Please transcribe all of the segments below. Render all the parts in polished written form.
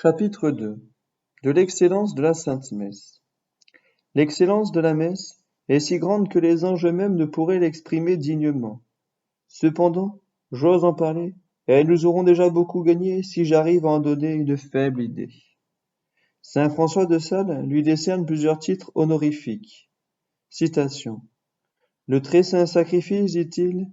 Chapitre 2. De l'excellence de la Sainte Messe. L'excellence de la messe est si grande que les anges eux-mêmes ne pourraient l'exprimer dignement. Cependant, j'ose en parler, et elles nous auront déjà beaucoup gagné si j'arrive à en donner une faible idée. Saint François de Sales lui décerne plusieurs titres honorifiques. Citation. Le très saint sacrifice, dit-il,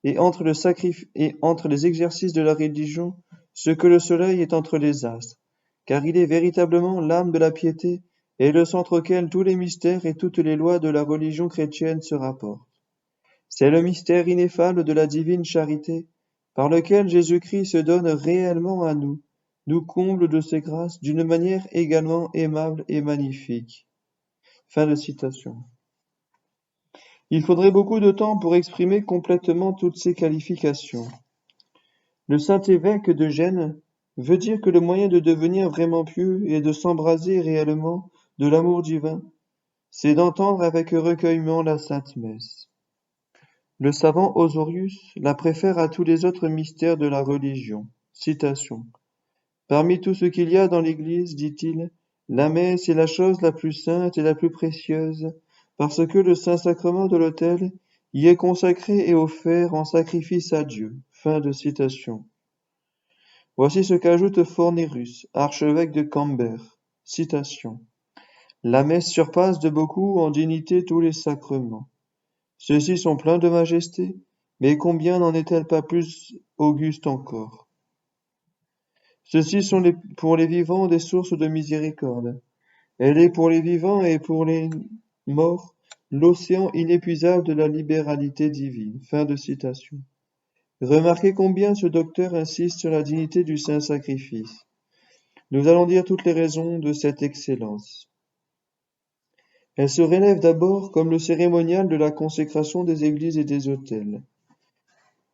est entre les exercices de la religion ce que le soleil est entre les astres, car il est véritablement l'âme de la piété et le centre auquel tous les mystères et toutes les lois de la religion chrétienne se rapportent. C'est le mystère ineffable de la divine charité, par lequel Jésus-Christ se donne réellement à nous, nous comble de ses grâces d'une manière également aimable et magnifique. Fin de citation. Il faudrait beaucoup de temps pour exprimer complètement toutes ces qualifications. Le saint évêque de Gênes veut dire que le moyen de devenir vraiment pieux et de s'embraser réellement de l'amour divin, c'est d'entendre avec recueillement la sainte messe. Le savant Osorius la préfère à tous les autres mystères de la religion. Citation. Parmi tout ce qu'il y a dans l'Église, dit-il, la messe est la chose la plus sainte et la plus précieuse, parce que le Saint-Sacrement de l'autel y est consacré et offert en sacrifice à Dieu. Fin de citation. Voici ce qu'ajoute Fornérus, archevêque de Cambert. Citation. La messe surpasse de beaucoup en dignité tous les sacrements. Ceux-ci sont pleins de majesté, mais combien n'en est-elle pas plus auguste encore? Ceux-ci sont pour les vivants des sources de miséricorde. Elle est pour les vivants et pour les morts l'océan inépuisable de la libéralité divine. Fin de citation. Remarquez combien ce docteur insiste sur la dignité du saint sacrifice. Nous allons dire toutes les raisons de cette excellence. Elle se relève d'abord comme le cérémonial de la consécration des églises et des autels.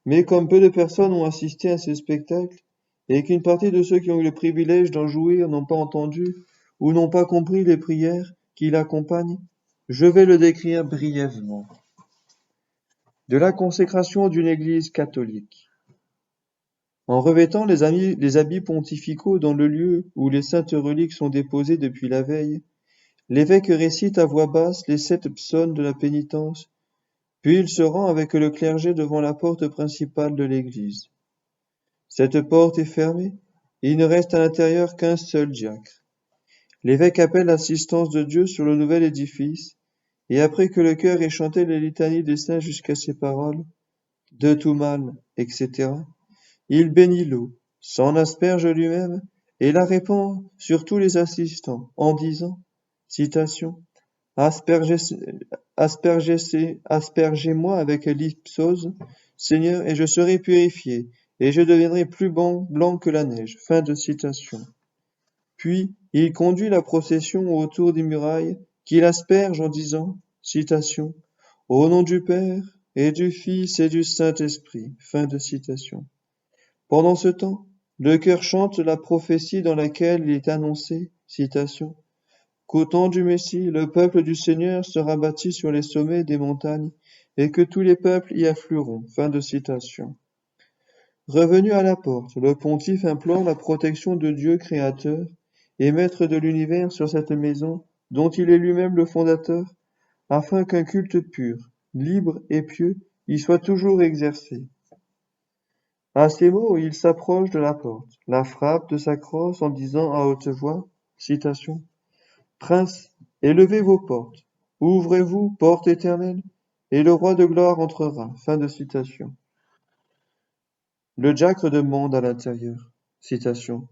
Mais comme peu de personnes ont assisté à ces spectacles, et qu'une partie de ceux qui ont eu le privilège d'en jouir n'ont pas entendu ou n'ont pas compris les prières qui l'accompagnent, je vais le décrire brièvement. De la consécration d'une église catholique. En revêtant les habits pontificaux dans le lieu où les saintes reliques sont déposées depuis la veille, l'évêque récite à voix basse les 7 psaumes de la pénitence, puis il se rend avec le clergé devant la porte principale de l'église. Cette porte est fermée, et il ne reste à l'intérieur qu'un seul diacre. L'évêque appelle l'assistance de Dieu sur le nouvel édifice, et après que le chœur ait chanté les litanies des saints jusqu'à ces paroles, de tout mal, etc., il bénit l'eau, s'en asperge lui-même, et la répand sur tous les assistants, en disant, citation, Aspergez-moi avec l'hypsose, Seigneur, et je serai purifié, et je deviendrai plus blanc que la neige. Fin de citation. Puis, il conduit la procession autour des murailles, qu'il asperge en disant, citation, Au nom du Père, et du Fils, et du Saint-Esprit. Fin de citation. Pendant ce temps, le chœur chante la prophétie dans laquelle il est annoncé, citation, qu'au temps du Messie, le peuple du Seigneur sera bâti sur les sommets des montagnes, et que tous les peuples y afflueront. Fin de citation. Revenu à la porte, le pontife implore la protection de Dieu créateur et maître de l'univers sur cette maison dont il est lui-même le fondateur, afin qu'un culte pur, libre et pieux y soit toujours exercé. À ces mots, il s'approche de la porte, la frappe de sa crosse en disant à haute voix, citation, Prince, élevez vos portes, ouvrez-vous, porte éternelle, et le roi de gloire entrera. Fin de citation. Le diacre demande à l'intérieur, citation,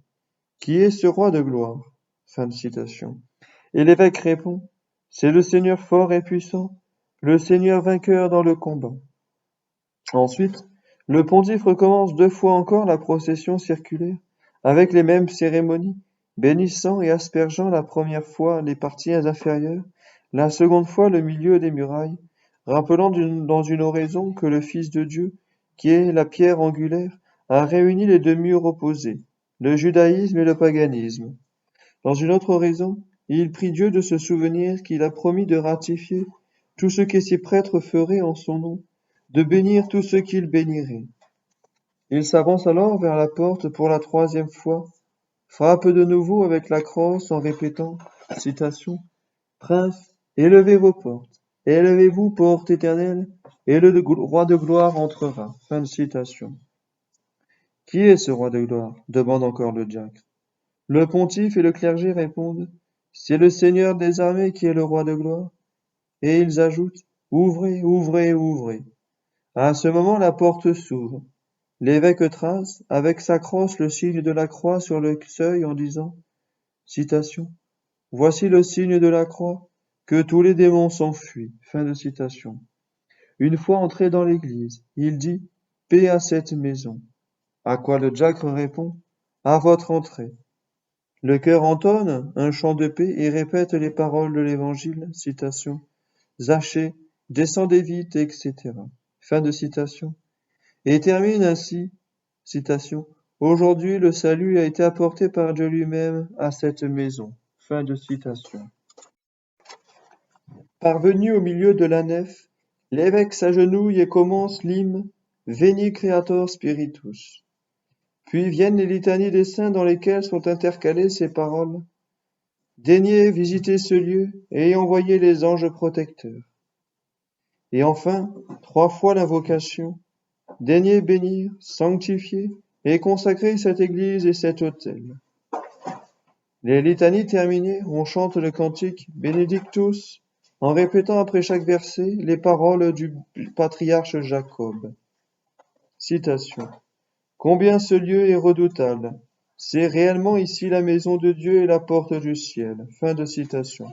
Qui est ce roi de gloire? Fin de citation. Et l'évêque répond, C'est le Seigneur fort et puissant, le Seigneur vainqueur dans le combat. Ensuite, le pontife recommence 2 fois encore la procession circulaire, avec les mêmes cérémonies, bénissant et aspergeant la première fois les parties inférieures, la seconde fois le milieu des murailles, rappelant dans une oraison que le Fils de Dieu, qui est la pierre angulaire, a réuni les 2 murs opposés, le judaïsme et le paganisme. Dans une autre oraison, il prie Dieu de se souvenir qu'il a promis de ratifier tout ce que ses prêtres feraient en son nom, de bénir tout ce qu'il bénirait. Il s'avance alors vers la porte pour la 3e fois, frappe de nouveau avec la crosse en répétant, citation, Prince, élevez vos portes, élevez-vous, portes éternelles, et le roi de gloire entrera. Fin de citation. Qui est ce roi de gloire? Demande encore le diacre. Le pontife et le clergé répondent, c'est le Seigneur des armées qui est le roi de gloire. Et ils ajoutent, ouvrez, ouvrez, ouvrez. À ce moment, la porte s'ouvre. L'évêque trace, avec sa crosse, le signe de la croix sur le seuil en disant, citation, voici le signe de la croix, que tous les démons s'enfuient. Fin de citation. Une fois entré dans l'église, il dit, paix à cette maison. À quoi le diacre répond, à votre entrée. Le chœur entonne un chant de paix et répète les paroles de l'évangile, citation, Zachée, descendez vite, etc. Fin de citation. Et termine ainsi, citation, aujourd'hui le salut a été apporté par Dieu lui-même à cette maison. Fin de citation. Parvenu au milieu de la nef, l'évêque s'agenouille et commence l'hymne Veni Creator Spiritus. Puis viennent les litanies des saints dans lesquelles sont intercalées ces paroles. Daignez visiter ce lieu et envoyez les anges protecteurs. Et enfin, 3 fois l'invocation. Daignez bénir, sanctifier et consacrer cette église et cet autel. Les litanies terminées, on chante le cantique Benedictus en répétant après chaque verset les paroles du patriarche Jacob. Citation. Combien ce lieu est redoutable. C'est réellement ici la maison de Dieu et la porte du ciel. Fin de citation.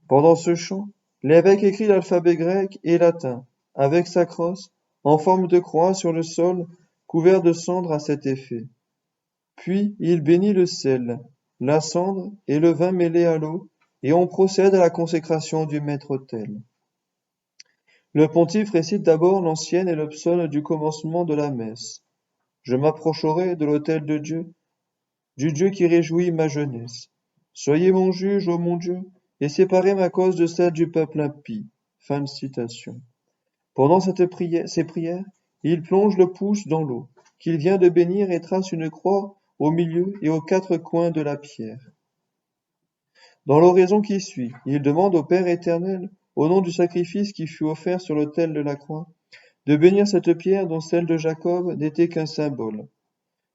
Pendant ce chant, l'évêque écrit l'alphabet grec et latin, avec sa crosse, en forme de croix sur le sol, couvert de cendres à cet effet. Puis il bénit le sel, la cendre et le vin mêlés à l'eau, et on procède à la consécration du maître-autel. Le pontife récite d'abord l'ancienne et le psaume du commencement de la messe. Je m'approcherai de l'autel de Dieu, du Dieu qui réjouit ma jeunesse. Soyez mon juge, ô mon Dieu, et séparez ma cause de celle du peuple impie. Fin de citation. Pendant ces prières, il plonge le pouce dans l'eau, qu'il vient de bénir et trace une croix au milieu et aux 4 coins de la pierre. Dans l'oraison qui suit, il demande au Père éternel, au nom du sacrifice qui fut offert sur l'autel de la croix, de bénir cette pierre dont celle de Jacob n'était qu'un symbole.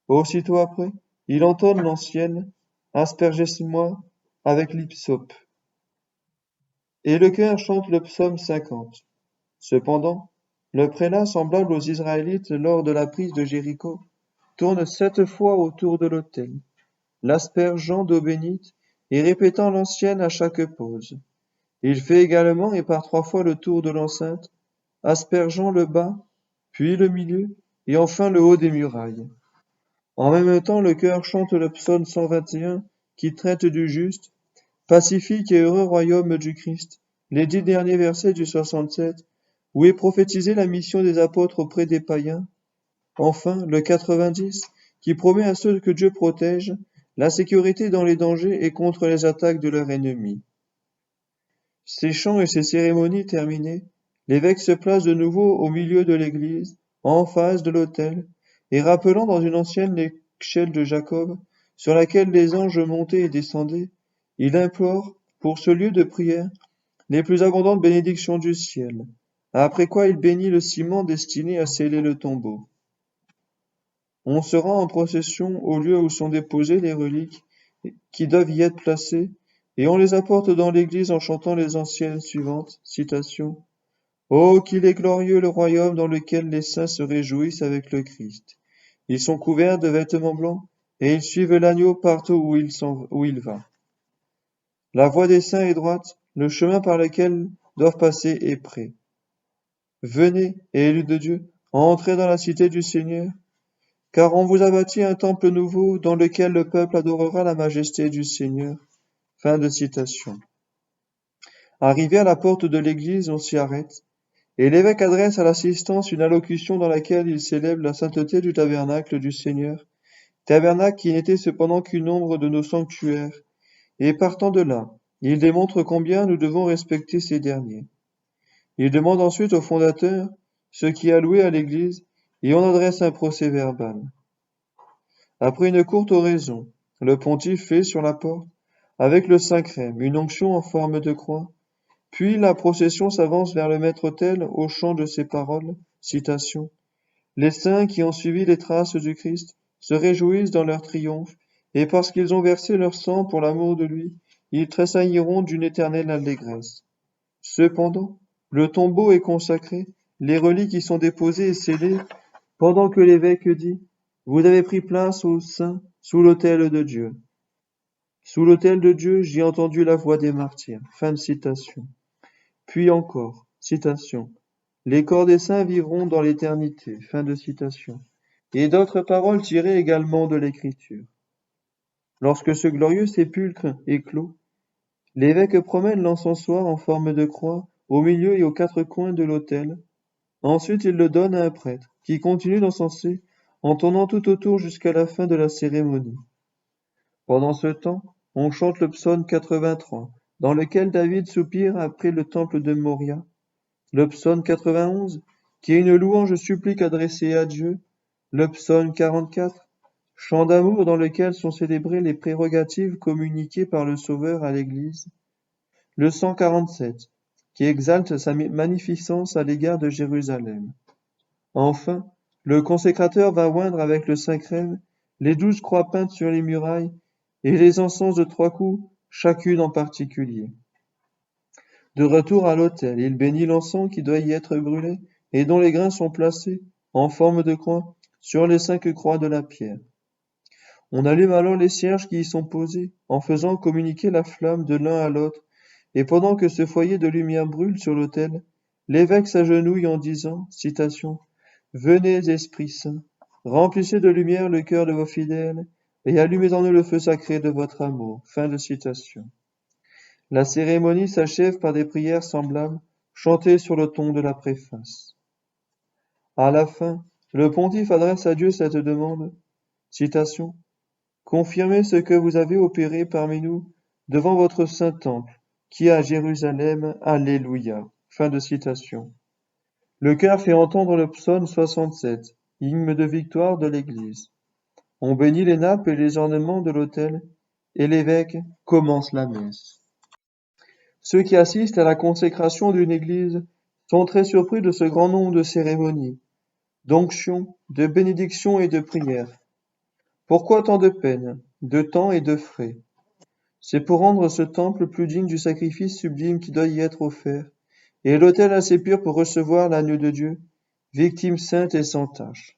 Aussitôt après, il entonne l'ancienne Asperges-moi avec l'hypsope. Et le chœur chante le psaume 50. Cependant, le prélat, semblable aux Israélites lors de la prise de Jéricho, tourne 7 fois autour de l'autel, l'aspergeant d'eau bénite et répétant l'ancienne à chaque pause. Il fait également et par 3 fois le tour de l'enceinte, aspergeant le bas, puis le milieu et enfin le haut des murailles. En même temps, le chœur chante le psaume 121 qui traite du juste, pacifique et heureux royaume du Christ, les 10 derniers versets du 67, où est prophétisée la mission des apôtres auprès des païens. Enfin, le 90, qui promet à ceux que Dieu protège la sécurité dans les dangers et contre les attaques de leurs ennemis. Ces chants et ces cérémonies terminées, l'évêque se place de nouveau au milieu de l'église, en face de l'autel, et rappelant dans une ancienne échelle de Jacob, sur laquelle les anges montaient et descendaient, il implore, pour ce lieu de prière, les plus abondantes bénédictions du ciel, après quoi il bénit le ciment destiné à sceller le tombeau. On se rend en procession au lieu où sont déposées les reliques qui doivent y être placées, et on les apporte dans l'église en chantant les anciennes suivantes, citation. Oh, qu'il est glorieux le royaume dans lequel les saints se réjouissent avec le Christ. Ils sont couverts de vêtements blancs, et ils suivent l'agneau partout où il va. La voie des saints est droite, le chemin par lequel doivent passer est prêt. Venez, élus de Dieu, entrez dans la cité du Seigneur, car on vous a bâti un temple nouveau dans lequel le peuple adorera la majesté du Seigneur. Fin de citation. Arrivé à la porte de l'église, on s'y arrête, et l'évêque adresse à l'assistance une allocution dans laquelle il célèbre la sainteté du tabernacle du Seigneur, tabernacle qui n'était cependant qu'une ombre de nos sanctuaires, et partant de là, il démontre combien nous devons respecter ces derniers. Il demande ensuite au fondateur ce qui est alloué à l'église, et on adresse un procès-verbal. Après une courte oraison, Le pontife fait sur la porte, avec le Saint-Crème, une onction en forme de croix. Puis la procession s'avance vers le maître-autel au chant de ces paroles. Citation. Les saints qui ont suivi les traces du Christ se réjouissent dans leur triomphe, et parce qu'ils ont versé leur sang pour l'amour de lui, ils tressailliront d'une éternelle allégresse. Cependant, le tombeau est consacré, les reliques y sont déposées et scellées, pendant que l'évêque dit: Vous avez pris place au sein, sous l'autel de Dieu. Sous l'autel de Dieu, j'ai entendu la voix des martyrs. Fin de citation. Puis encore, citation. Les corps des saints vivront dans l'éternité. Fin de citation. Et d'autres paroles tirées également de l'Écriture. Lorsque ce glorieux sépulcre est clos, l'évêque promène l'encensoir en forme de croix au milieu et aux quatre coins de l'autel. Ensuite, il le donne à un prêtre, qui continue d'encenser en tournant tout autour jusqu'à la fin de la cérémonie. Pendant ce temps, on chante le psaume 83, dans lequel David soupire après le temple de Moria. Le psaume 91, qui est une louange supplique adressée à Dieu. Le psaume 44, chant d'amour dans lequel sont célébrées les prérogatives communiquées par le Sauveur à l'Église. Le 147, qui exalte sa magnificence à l'égard de Jérusalem. Enfin, le consécrateur va oindre avec le Saint-Crème les 12 croix peintes sur les murailles et les encens de 3 coups, chacune en particulier. De retour à l'autel, il bénit l'encens qui doit y être brûlé et dont les grains sont placés, en forme de croix, sur les 5 croix de la pierre. On allume alors les cierges qui y sont posés, en faisant communiquer la flamme de l'un à l'autre, et pendant que ce foyer de lumière brûle sur l'autel, l'évêque s'agenouille en disant, citation, Venez, Esprit Saint, remplissez de lumière le cœur de vos fidèles, et allumez en eux le feu sacré de votre amour. Fin de citation. La cérémonie s'achève par des prières semblables, chantées sur le ton de la préface. À la fin, le pontife adresse à Dieu cette demande, citation, Confirmez ce que vous avez opéré parmi nous devant votre saint temple, qui est à Jérusalem. Alléluia. Fin de citation. Le chœur fait entendre le psaume 67, hymne de victoire de l'Église. On bénit les nappes et les ornements de l'autel, et l'évêque commence la messe. Ceux qui assistent à la consécration d'une église sont très surpris de ce grand nombre de cérémonies, d'onctions, de bénédictions et de prières. Pourquoi tant de peine, de temps et de frais? C'est pour rendre ce temple plus digne du sacrifice sublime qui doit y être offert, et l'autel assez pur pour recevoir l'agneau de Dieu, victime sainte et sans tache.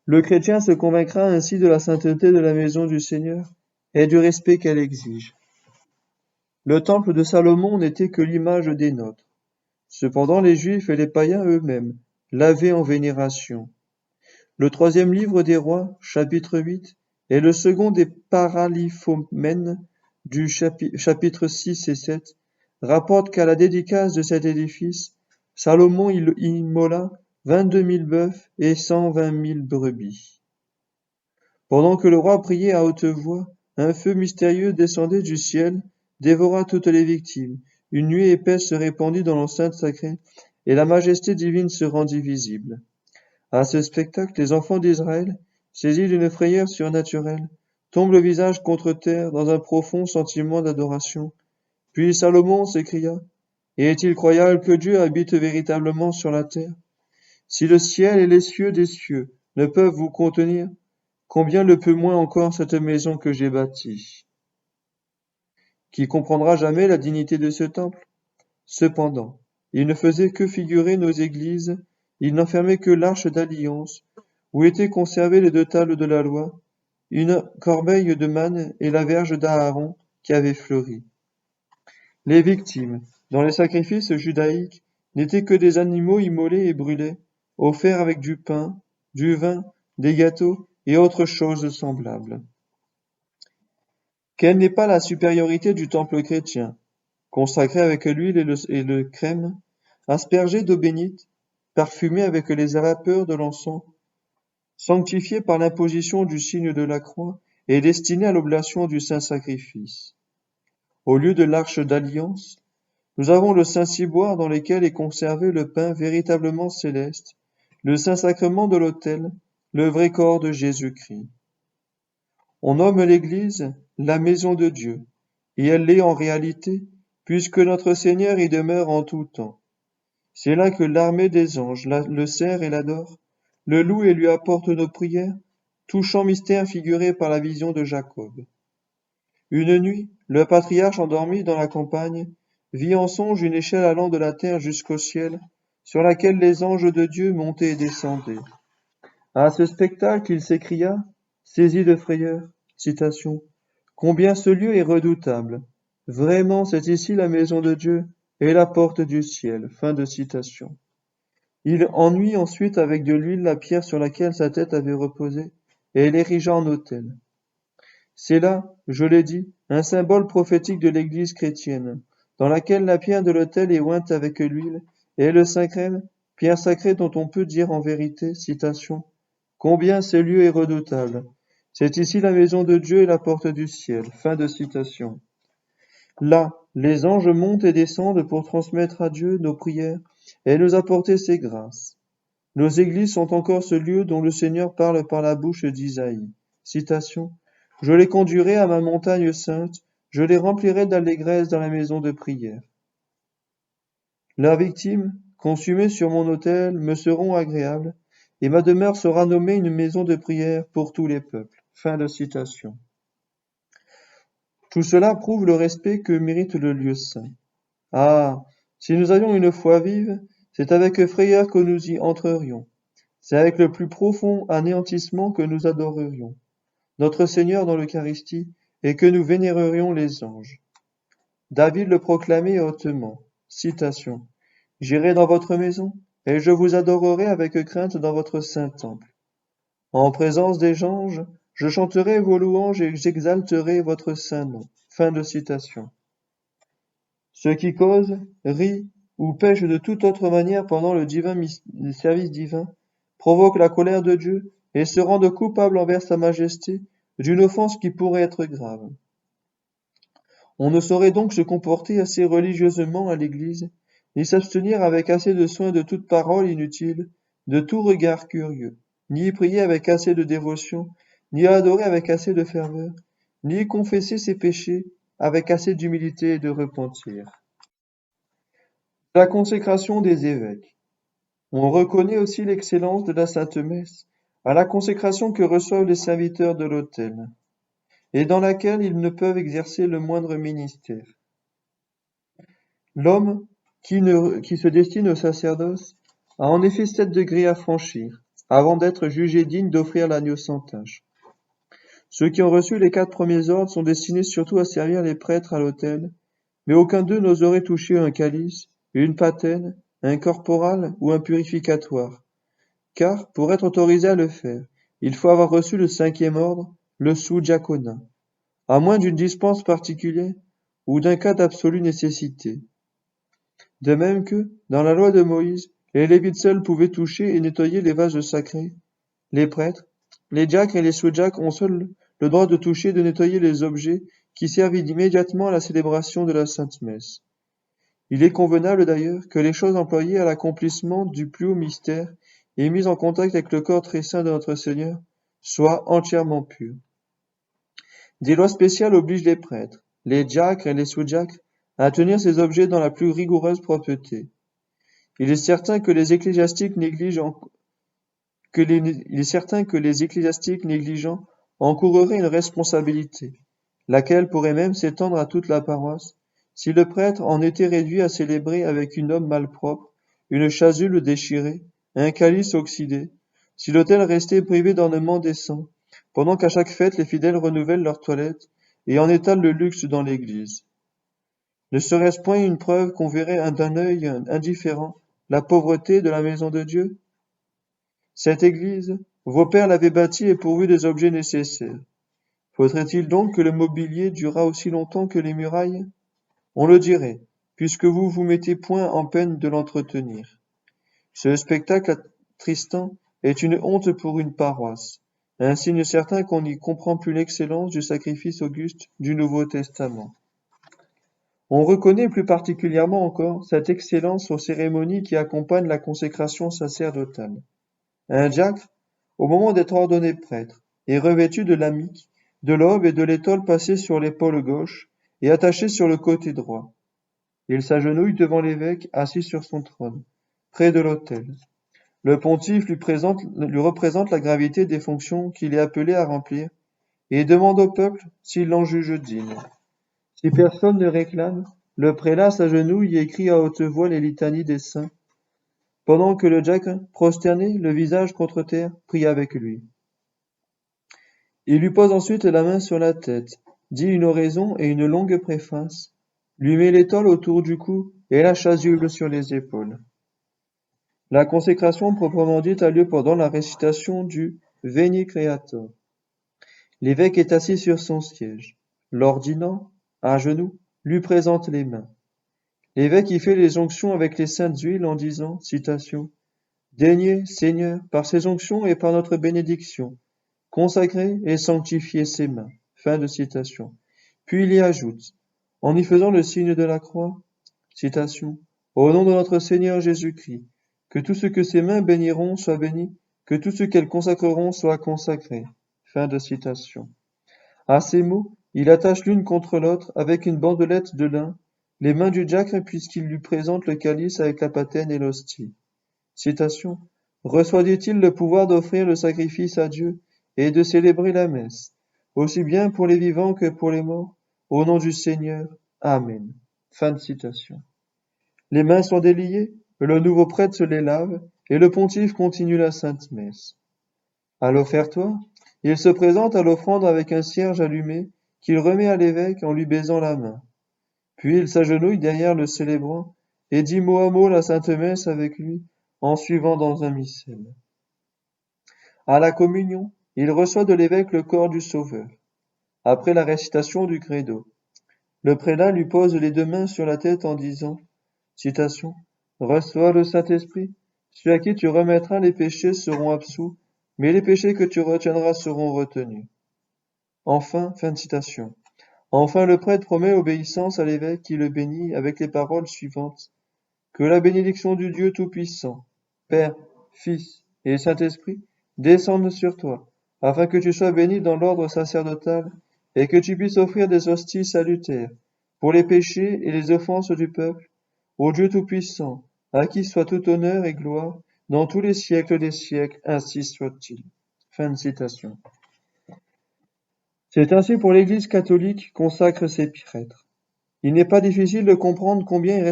Le chrétien se convaincra ainsi de la sainteté de la maison du Seigneur et du respect qu'elle exige. Le temple de Salomon n'était que l'image des nôtres. Cependant les Juifs et les païens eux-mêmes l'avaient en vénération. Le troisième livre des Rois, chapitre 8, est le second des Paralymphomènes du chapitre 6 et 7, rapporte qu'à la dédicace de cet édifice, Salomon immola 22 000 bœufs et 120 000 brebis. Pendant que le roi priait à haute voix, un feu mystérieux descendait du ciel, dévora toutes les victimes. Une nuée épaisse se répandit dans l'enceinte sacrée, et la majesté divine se rendit visible. À ce spectacle, les enfants d'Israël, saisis d'une frayeur surnaturelle, tombent le visage contre terre dans un profond sentiment d'adoration. Puis Salomon s'écria, Et est-il croyable que Dieu habite véritablement sur la terre? Si le ciel et les cieux des cieux ne peuvent vous contenir, combien le peut moins encore cette maison que j'ai bâtie? Qui comprendra jamais la dignité de ce temple? Cependant, il ne faisait que figurer nos églises, il n'enfermait que l'arche d'alliance, où étaient conservées les 2 tables de la loi, une corbeille de manne et la verge d'Aaron qui avait fleuri. Les victimes, dans les sacrifices judaïques, n'étaient que des animaux immolés et brûlés, offerts avec du pain, du vin, des gâteaux et autres choses semblables. Quelle n'est pas la supériorité du temple chrétien, consacré avec l'huile et le crème, aspergé d'eau bénite, parfumé avec les vapeurs de l'encens, sanctifié par l'imposition du signe de la croix et destiné à l'oblation du saint sacrifice. Au lieu de l'arche d'alliance, nous avons le saint ciboire dans lequel est conservé le pain véritablement céleste, le saint sacrement de l'autel, le vrai corps de Jésus-Christ. On nomme l'Église la maison de Dieu, et elle l'est en réalité, puisque notre Seigneur y demeure en tout temps. C'est là que l'armée des anges le sert et l'adore, le loue et lui apporte nos prières, touchant mystère figuré par la vision de Jacob. Une nuit, le patriarche endormi dans la campagne vit en songe une échelle allant de la terre jusqu'au ciel, sur laquelle les anges de Dieu montaient et descendaient. À ce spectacle, il s'écria, saisi de frayeur, citation, combien ce lieu est redoutable. Vraiment, c'est ici la maison de Dieu et la porte du ciel. Fin de citation. Il ennuie ensuite avec de l'huile la pierre sur laquelle sa tête avait reposé et l'érigea en autel. C'est là, je l'ai dit, un symbole prophétique de l'Église chrétienne, dans laquelle la pierre de l'autel est ointe avec l'huile, et le Saint-Crème, pierre sacrée dont on peut dire en vérité, citation, combien ce lieu est redoutable. C'est ici la maison de Dieu et la porte du ciel. Fin de citation. Là, les anges montent et descendent pour transmettre à Dieu nos prières et nous apporter ses grâces. Nos églises sont encore ce lieu dont le Seigneur parle par la bouche d'Isaïe. Citation. Je les conduirai à ma montagne sainte, je les remplirai d'allégresse dans la maison de prière. Leurs victimes, consumées sur mon autel, me seront agréables, et ma demeure sera nommée une maison de prière pour tous les peuples. Fin de citation. Tout cela prouve le respect que mérite le lieu saint. Ah, si nous avions une foi vive, c'est avec frayeur que nous y entrerions. C'est avec le plus profond anéantissement que nous adorerions notre Seigneur dans l'Eucharistie et que nous vénérerions les anges. David le proclamait hautement. Citation. J'irai dans votre maison et je vous adorerai avec crainte dans votre saint temple. En présence des anges, je chanterai vos louanges et j'exalterai votre saint nom. Fin de citation. Ceux qui causent, rient ou pêchent de toute autre manière pendant le service divin provoquent la colère de Dieu et se rendent coupables envers sa majesté d'une offense qui pourrait être grave. On ne saurait donc se comporter assez religieusement à l'Église, ni s'abstenir avec assez de soin de toute parole inutile, de tout regard curieux, ni y prier avec assez de dévotion, ni adorer avec assez de ferveur, ni y confesser ses péchés avec assez d'humilité et de repentir. La consécration des évêques. On reconnaît aussi l'excellence de la Sainte Messe à la consécration que reçoivent les serviteurs de l'autel, et dans laquelle ils ne peuvent exercer le moindre ministère. L'homme qui se destine au sacerdoce a en effet 7 degrés à franchir, avant d'être jugé digne d'offrir l'agneau sans tache. Ceux qui ont reçu les 4 premiers ordres sont destinés surtout à servir les prêtres à l'autel, mais aucun d'eux n'oserait toucher un calice, une patène, un corporal ou un purificatoire. Car, pour être autorisé à le faire, il faut avoir reçu le 5e ordre, le sous-diaconat, à moins d'une dispense particulière ou d'un cas d'absolue nécessité. De même que, dans la loi de Moïse, les Lévites seuls pouvaient toucher et nettoyer les vases sacrés, les prêtres, les diacres et les sous-diacres ont seuls le droit de toucher et de nettoyer les objets qui servent immédiatement à la célébration de la Sainte Messe. Il est convenable d'ailleurs que les choses employées à l'accomplissement du plus haut mystère et mises en contact avec le corps très saint de notre Seigneur soient entièrement pures. Des lois spéciales obligent les prêtres, les diacres et les sous-diacres à tenir ces objets dans la plus rigoureuse propreté. Il est certain que les ecclésiastiques négligents encourraient une responsabilité, laquelle pourrait même s'étendre à toute la paroisse, si le prêtre en était réduit à célébrer avec une aume malpropre, une chasuble déchirée, un calice oxydé, si l'autel restait privé d'ornements décents, pendant qu'à chaque fête les fidèles renouvellent leur toilette et en étalent le luxe dans l'église. Ne serait-ce point une preuve qu'on verrait d'un œil indifférent la pauvreté de la maison de Dieu? Cette église, vos pères l'avaient bâtie et pourvue des objets nécessaires. Faudrait-il donc que le mobilier durât aussi longtemps que les murailles? On le dirait, puisque vous vous mettez point en peine de l'entretenir. Ce spectacle attristant est une honte pour une paroisse, un signe certain qu'on n'y comprend plus l'excellence du sacrifice auguste du Nouveau Testament. On reconnaît plus particulièrement encore cette excellence aux cérémonies qui accompagnent la consécration sacerdotale. Un diacre, au moment d'être ordonné prêtre, est revêtu de l'amique, de l'aube et de l'étole passés sur l'épaule gauche et attachés sur le côté droit. Il s'agenouille devant l'évêque assis sur son trône, près de l'autel. Le pontife lui représente la gravité des fonctions qu'il est appelé à remplir et demande au peuple s'il l'en juge digne. Si personne ne réclame, le prélat s'agenouille et écrit à haute voix les litanies des saints, pendant que le diacre, prosterné, le visage contre terre, prie avec lui. Il lui pose ensuite la main sur la tête, dit une oraison et une longue préface, lui met l'étole autour du cou et la chasuble sur les épaules. La consécration proprement dite a lieu pendant la récitation du Veni Creator. L'évêque est assis sur son siège. L'ordinant, à genoux, lui présente les mains. L'évêque y fait les onctions avec les saintes huiles en disant, citation, « Daignez, Seigneur, par ces onctions et par notre bénédiction, consacrer et sanctifier ses mains. » Fin de citation. Puis il y ajoute, en y faisant le signe de la croix, citation, « Au nom de notre Seigneur Jésus-Christ, que tout ce que ses mains béniront soit béni, que tout ce qu'elles consacreront soit consacré. » Fin de citation. À ces mots, il attache l'une contre l'autre, avec une bandelette de lin, les mains du diacre puisqu'il lui présente le calice avec la patène et l'hostie. Citation. Reçoit-il le pouvoir d'offrir le sacrifice à Dieu et de célébrer la messe, aussi bien pour les vivants que pour les morts, au nom du Seigneur. Amen. Fin de citation. Les mains sont déliées, le nouveau prêtre se les lave, et le pontife continue la sainte messe. À l'offertoire, il se présente à l'offrande avec un cierge allumé qu'il remet à l'évêque en lui baisant la main. Puis il s'agenouille derrière le célébrant et dit mot à mot la sainte messe avec lui en suivant dans un missel. À la communion, il reçoit de l'évêque le corps du Sauveur. Après la récitation du credo, le prélat lui pose les deux mains sur la tête en disant, citation, « Reçois le Saint-Esprit, ceux à qui tu remettras les péchés seront absous, mais les péchés que tu retiendras seront retenus. » Enfin, fin de citation. Enfin, le prêtre promet obéissance à l'évêque qui le bénit avec les paroles suivantes. Que la bénédiction du Dieu Tout-Puissant, Père, Fils et Saint-Esprit, descende sur toi, afin que tu sois béni dans l'ordre sacerdotal et que tu puisses offrir des hosties salutaires pour les péchés et les offenses du peuple, au Dieu Tout-Puissant, à qui soit tout honneur et gloire dans tous les siècles des siècles, ainsi soit-il. Fin de citation. C'est ainsi pour l'Église catholique consacre ses prêtres. Il n'est pas difficile de comprendre combien est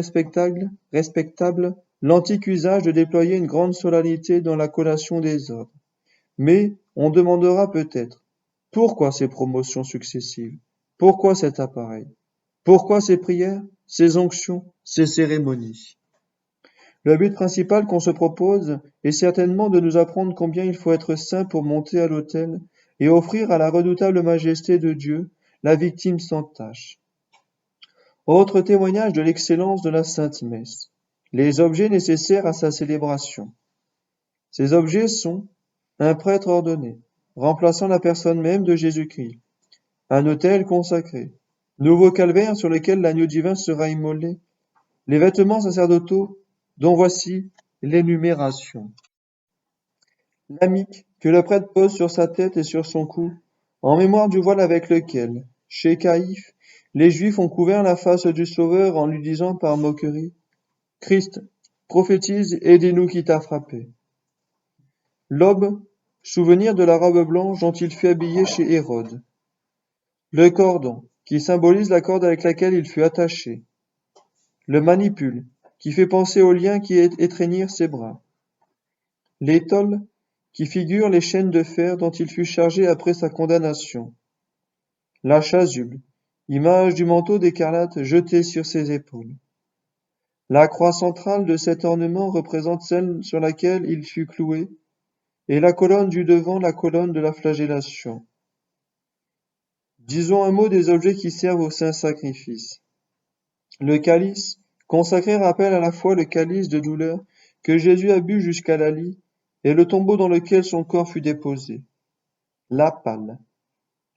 respectable l'antique usage de déployer une grande solennité dans la collation des ordres. Mais on demandera peut-être, pourquoi ces promotions successives? Pourquoi cet appareil? Pourquoi ces prières, ces onctions, ces cérémonies? Le but principal qu'on se propose est certainement de nous apprendre combien il faut être saint pour monter à l'autel et offrir à la redoutable majesté de Dieu la victime sans tache. Autre témoignage de l'excellence de la Sainte Messe, les objets nécessaires à sa célébration. Ces objets sont un prêtre ordonné, remplaçant la personne même de Jésus-Christ, un autel consacré, nouveau calvaire sur lequel l'agneau divin sera immolé, les vêtements sacerdotaux dont voici l'énumération. L'amique que le prêtre pose sur sa tête et sur son cou, en mémoire du voile avec lequel, chez Caïphe, les Juifs ont couvert la face du Sauveur en lui disant par moquerie, « Christ, prophétise et dis-nous qui t'a frappé. » L'aube, souvenir de la robe blanche dont il fut habillé chez Hérode. Le cordon, qui symbolise la corde avec laquelle il fut attaché. Le manipule, qui fait penser au lien qui étreignirent ses bras. L'étole, qui figure les chaînes de fer dont il fut chargé après sa condamnation. La chasuble, image du manteau d'écarlate jeté sur ses épaules. La croix centrale de cet ornement représente celle sur laquelle il fut cloué, et la colonne du devant la colonne de la flagellation. Disons un mot des objets qui servent au saint sacrifice. Le calice, consacré, rappelle à la fois le calice de douleur que Jésus a bu jusqu'à la lie et le tombeau dans lequel son corps fut déposé. La palle.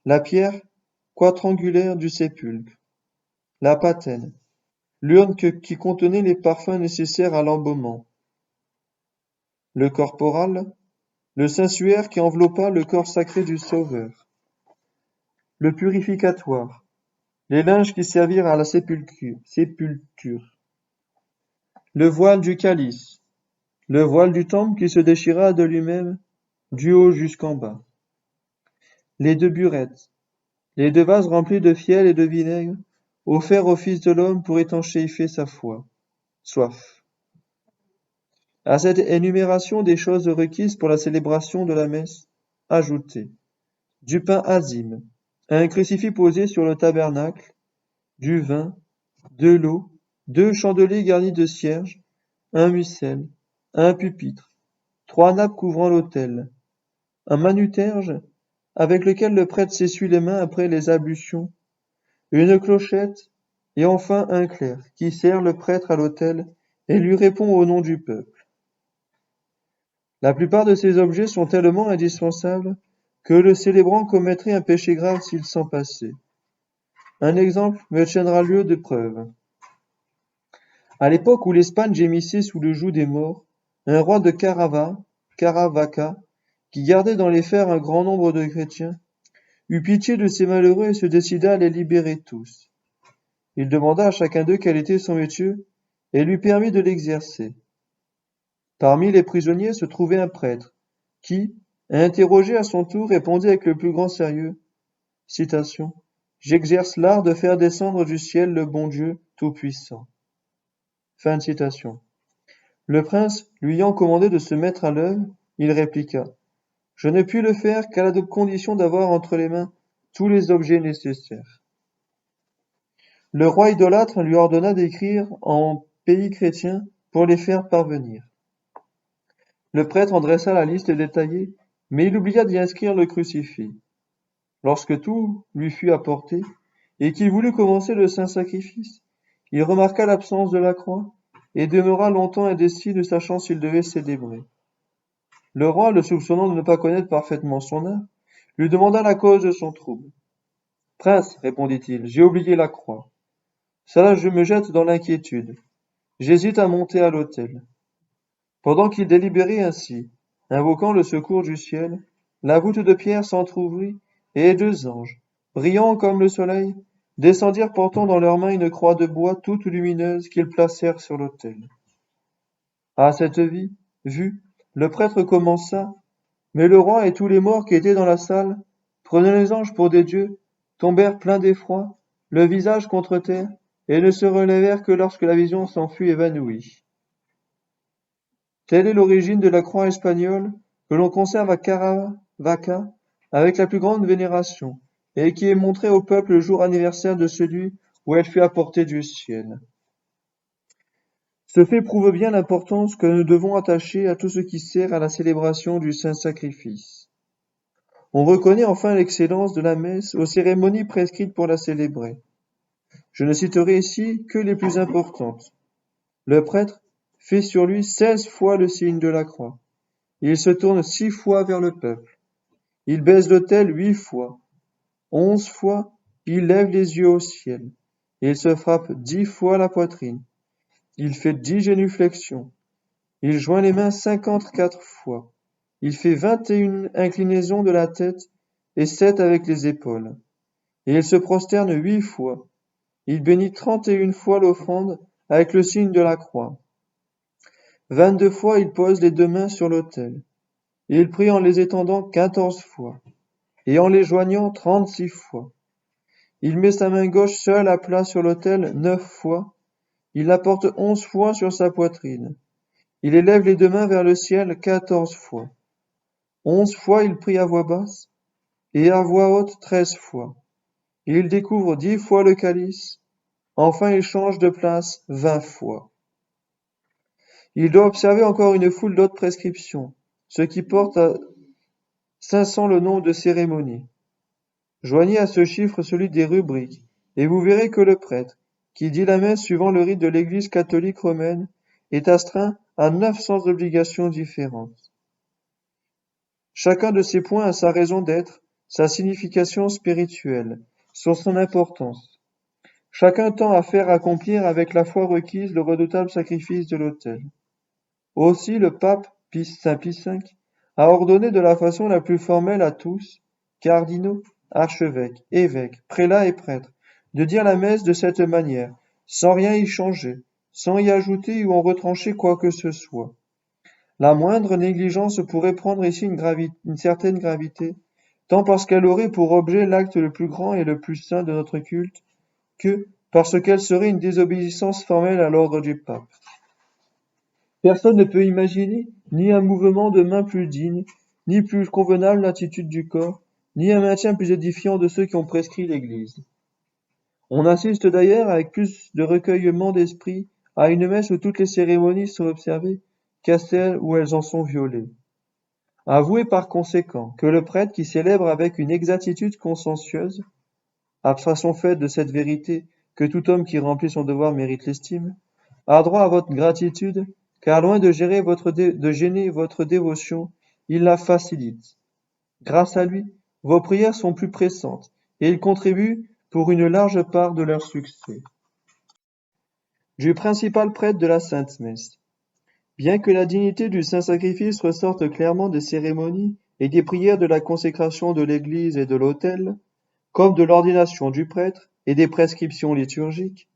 La pierre quadrangulaire du sépulcre. La patène. L'urne qui contenait les parfums nécessaires à l'embaumement. Le corporal. Le saint suaire qui enveloppa le corps sacré du Sauveur. le purificatoire, les linges qui servirent à la sépulture, le voile du calice, le voile du temple qui se déchira de lui-même, du haut jusqu'en bas, les deux burettes, les deux vases remplis de fiel et de vinaigre, offerts au Fils de l'homme pour étanchéifier sa soif. À cette énumération des choses requises pour la célébration de la messe, ajoutez du pain azime, un crucifix posé sur le tabernacle, du vin, de l'eau, 2 chandeliers garnis de cierges, un missel, un pupitre, 3 nappes couvrant l'autel, un manuterge avec lequel le prêtre s'essuie les mains après les ablutions, une clochette, et enfin un clerc qui sert le prêtre à l'autel et lui répond au nom du peuple. La plupart de ces objets sont tellement indispensables que le célébrant commettrait un péché grave s'il s'en passait. Un exemple me tiendra lieu de preuve. À l'époque où l'Espagne gémissait sous le joug des morts, un roi de Caravaca, qui gardait dans les fers un grand nombre de chrétiens, eut pitié de ces malheureux et se décida à les libérer tous. Il demanda à chacun d'eux quel était son métier et lui permit de l'exercer. Parmi les prisonniers se trouvait un prêtre, qui, interrogé à son tour, répondit avec le plus grand sérieux. Citation. J'exerce l'art de faire descendre du ciel le bon Dieu tout-puissant. Fin de citation. Le prince, lui ayant commandé de se mettre à l'œuvre, il répliqua. Je ne puis le faire qu'à la condition d'avoir entre les mains tous les objets nécessaires. Le roi idolâtre lui ordonna d'écrire en pays chrétien pour les faire parvenir. Le prêtre en dressa la liste détaillée, mais il oublia d'y inscrire le crucifix. Lorsque tout lui fut apporté, et qu'il voulut commencer le saint sacrifice, il remarqua l'absence de la croix, et demeura longtemps indécis ne sachant s'il devait célébrer. Le roi, le soupçonnant de ne pas connaître parfaitement son art, lui demanda la cause de son trouble. Prince, répondit-il, j'ai oublié la croix. Cela je me jette dans l'inquiétude. J'hésite à monter à l'autel. Pendant qu'il délibérait ainsi, invoquant le secours du ciel, la voûte de pierre s'entr'ouvrit, et 2 anges, brillants comme le soleil, descendirent portant dans leurs mains une croix de bois toute lumineuse qu'ils placèrent sur l'autel. À cette vue, le prêtre commença, mais le roi et tous les morts qui étaient dans la salle, prenant les anges pour des dieux, tombèrent pleins d'effroi, le visage contre terre, et ne se relevèrent que lorsque la vision s'en fut évanouie. Telle est l'origine de la croix espagnole que l'on conserve à Caravaca avec la plus grande vénération et qui est montrée au peuple le jour anniversaire de celui où elle fut apportée du ciel. Ce fait prouve bien l'importance que nous devons attacher à tout ce qui sert à la célébration du saint sacrifice. On reconnaît enfin l'excellence de la messe aux cérémonies prescrites pour la célébrer. Je ne citerai ici que les plus importantes. Le prêtre fait sur lui 16 fois le signe de la croix. Il se tourne 6 fois vers le peuple. Il baise l'autel 8 fois. 11 fois, il lève les yeux au ciel. Il se frappe 10 fois la poitrine. Il fait 10 génuflexions. Il joint les mains 54 fois. Il fait 21 inclinaisons de la tête et 7 avec les épaules. Et il se prosterne 8 fois. Il bénit 31 fois l'offrande avec le signe de la croix. 22 fois il pose les 2 mains sur l'autel. Et il prie en les étendant 14 fois, et en les joignant 36 fois. Il met sa main gauche seule à plat sur l'autel 9 fois. Il la porte 11 fois sur sa poitrine. Il élève les 2 mains vers le ciel 14 fois. 11 fois il prie à voix basse, et à voix haute 13 fois. Il découvre 10 fois le calice. Enfin il change de place 20 fois. Il doit observer encore une foule d'autres prescriptions, ce qui porte à 500 le nombre de cérémonies. Joignez à ce chiffre celui des rubriques, et vous verrez que le prêtre, qui dit la messe suivant le rite de l'Église catholique romaine, est astreint à 900 obligations différentes. Chacun de ces points a sa raison d'être, sa signification spirituelle, son importance. Chacun tend à faire accomplir avec la foi requise le redoutable sacrifice de l'autel. Aussi le pape Saint Pie V a ordonné de la façon la plus formelle à tous, cardinaux, archevêques, évêques, prélats et prêtres, de dire la messe de cette manière, sans rien y changer, sans y ajouter ou en retrancher quoi que ce soit. La moindre négligence pourrait prendre ici une certaine gravité, tant parce qu'elle aurait pour objet l'acte le plus grand et le plus saint de notre culte, que parce qu'elle serait une désobéissance formelle à l'ordre du pape. Personne ne peut imaginer ni un mouvement de main plus digne, ni plus convenable l'attitude du corps, ni un maintien plus édifiant de ceux qui ont prescrit l'Église. On assiste d'ailleurs avec plus de recueillement d'esprit à une messe où toutes les cérémonies sont observées qu'à celle où elles en sont violées. Avouez par conséquent que le prêtre qui célèbre avec une exactitude consciencieuse, abstraction faite de cette vérité que tout homme qui remplit son devoir mérite l'estime, a droit à votre gratitude, car loin de gêner votre dévotion, il la facilite. Grâce à lui, vos prières sont plus pressantes, et il contribue pour une large part de leur succès. Du principal prêtre de la Sainte Messe. Bien que la dignité du saint sacrifice ressorte clairement des cérémonies et des prières de la consécration de l'Église et de l'autel, comme de l'ordination du prêtre et des prescriptions liturgiques,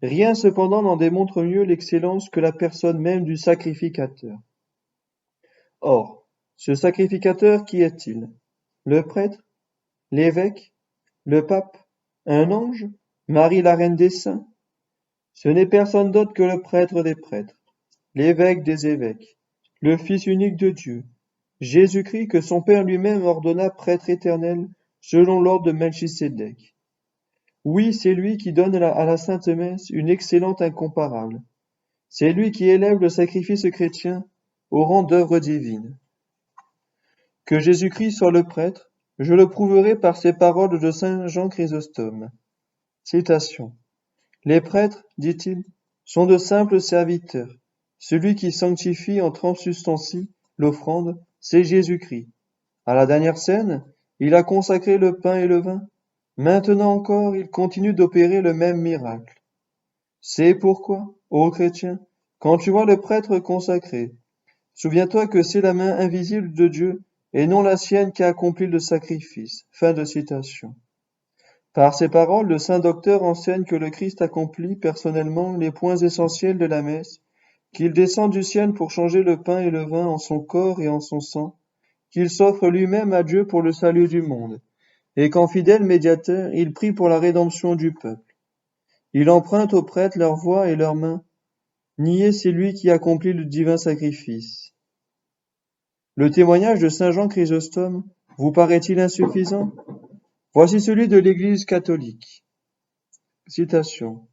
rien cependant n'en démontre mieux l'excellence que la personne même du sacrificateur. Or, ce sacrificateur, qui est-il? Le prêtre? L'évêque? Le pape? Un ange? Marie la reine des saints? Ce n'est personne d'autre que le prêtre des prêtres, l'évêque des évêques, le Fils unique de Dieu, Jésus-Christ que son Père lui-même ordonna prêtre éternel selon l'ordre de Melchisédek. Oui, c'est lui qui donne à la Sainte Messe une excellente incomparable. C'est lui qui élève le sacrifice chrétien au rang d'œuvre divine. Que Jésus-Christ soit le prêtre, je le prouverai par ces paroles de saint Jean Chrysostome. Citation. Les prêtres, dit-il, sont de simples serviteurs. Celui qui sanctifie en transustancie l'offrande, c'est Jésus-Christ. À la dernière scène, il a consacré le pain et le vin. Maintenant encore, il continue d'opérer le même miracle. C'est pourquoi, ô chrétien, quand tu vois le prêtre consacré, souviens-toi que c'est la main invisible de Dieu et non la sienne qui accomplit le sacrifice. Fin de citation. Par ces paroles, le saint docteur enseigne que le Christ accomplit personnellement les points essentiels de la messe, qu'il descend du ciel pour changer le pain et le vin en son corps et en son sang, qu'il s'offre lui-même à Dieu pour le salut du monde, et qu'en fidèle médiateur, il prie pour la rédemption du peuple. Il emprunte aux prêtres leur voix et leurs mains. Nier, c'est lui qui accomplit le divin sacrifice. Le témoignage de saint Jean Chrysostome vous paraît-il insuffisant? Voici celui de l'Église catholique. Citation.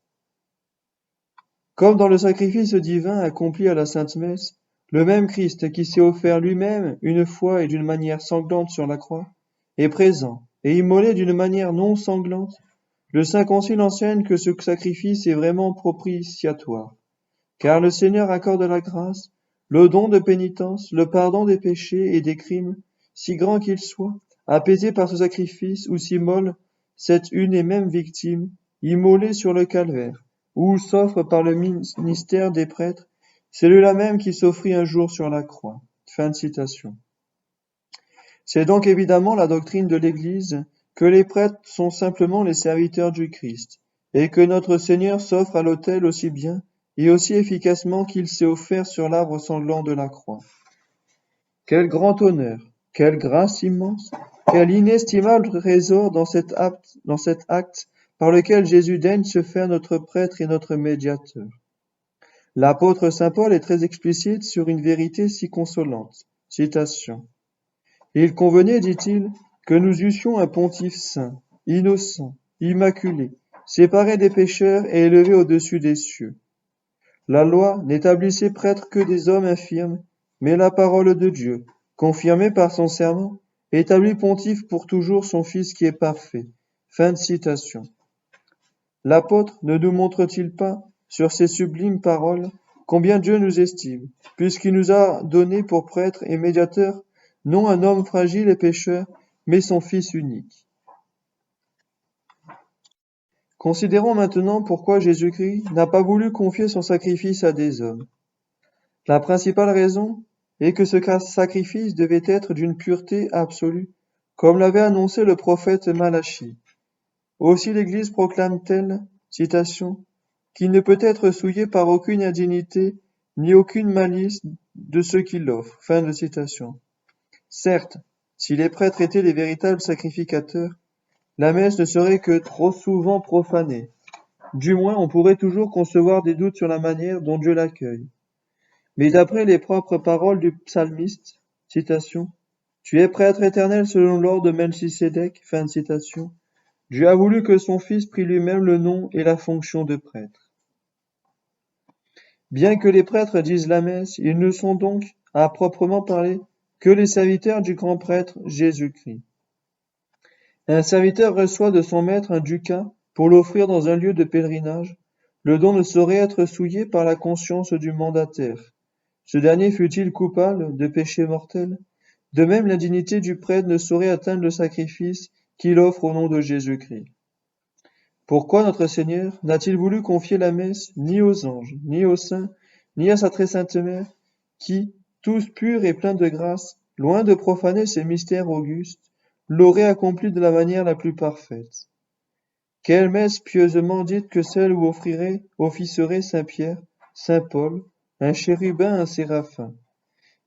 Comme dans le sacrifice divin accompli à la Sainte Messe, le même Christ qui s'est offert lui-même une fois et d'une manière sanglante sur la croix, est présent et immolé d'une manière non sanglante. Le Saint Concile enseigne que ce sacrifice est vraiment propitiatoire, car le Seigneur accorde la grâce, le don de pénitence, le pardon des péchés et des crimes, si grand qu'ils soient, apaisés par ce sacrifice où s'immole cette une et même victime, immolée sur le calvaire, ou s'offre par le ministère des prêtres, celui-là même qui s'offrit un jour sur la croix. Fin de citation. C'est donc évidemment la doctrine de l'Église que les prêtres sont simplement les serviteurs du Christ, et que notre Seigneur s'offre à l'autel aussi bien et aussi efficacement qu'il s'est offert sur l'arbre sanglant de la croix. Quel grand honneur, quelle grâce immense, quel inestimable trésor dans cet acte par lequel Jésus daigne se faire notre prêtre et notre médiateur. L'apôtre saint Paul est très explicite sur une vérité si consolante. Citation. Il convenait, dit-il, que nous eussions un pontife saint, innocent, immaculé, séparé des pécheurs et élevé au-dessus des cieux. La loi n'établissait prêtre que des hommes infirmes, mais la parole de Dieu, confirmée par son serment, établit pontife pour toujours son Fils qui est parfait. Fin de citation. L'apôtre ne nous montre-t-il pas, sur ces sublimes paroles, combien Dieu nous estime, puisqu'il nous a donné pour prêtre et médiateur non un homme fragile et pécheur, mais son Fils unique. Considérons maintenant pourquoi Jésus-Christ n'a pas voulu confier son sacrifice à des hommes. La principale raison est que ce sacrifice devait être d'une pureté absolue, comme l'avait annoncé le prophète Malachie. Aussi l'Église proclame-t-elle, citation, qu'il ne peut être souillé par aucune indignité ni aucune malice de ceux qui l'offrent. Fin de citation. Certes, si les prêtres étaient les véritables sacrificateurs, la messe ne serait que trop souvent profanée. Du moins, on pourrait toujours concevoir des doutes sur la manière dont Dieu l'accueille. Mais d'après les propres paroles du psalmiste, citation, Tu es prêtre éternel selon l'ordre de Melchisédek, fin de citation. Dieu a voulu que son Fils prît lui-même le nom et la fonction de prêtre. Bien que les prêtres disent la messe, ils ne sont donc, à proprement parler, que les serviteurs du grand prêtre Jésus-Christ. Un serviteur reçoit de son maître un ducat pour l'offrir dans un lieu de pèlerinage. Le don ne saurait être souillé par la conscience du mandataire. Ce dernier fût-il coupable de péché mortel? De même, l'indignité du prêtre ne saurait atteindre le sacrifice qu'il offre au nom de Jésus-Christ. Pourquoi notre Seigneur n'a-t-il voulu confier la messe ni aux anges, ni aux saints, ni à sa très sainte mère, qui, tous purs et pleins de grâce, loin de profaner ces mystères augustes, l'auraient accompli de la manière la plus parfaite? Quelle messe pieusement dite que celle où officerait saint Pierre, saint Paul, un chérubin, un séraphin?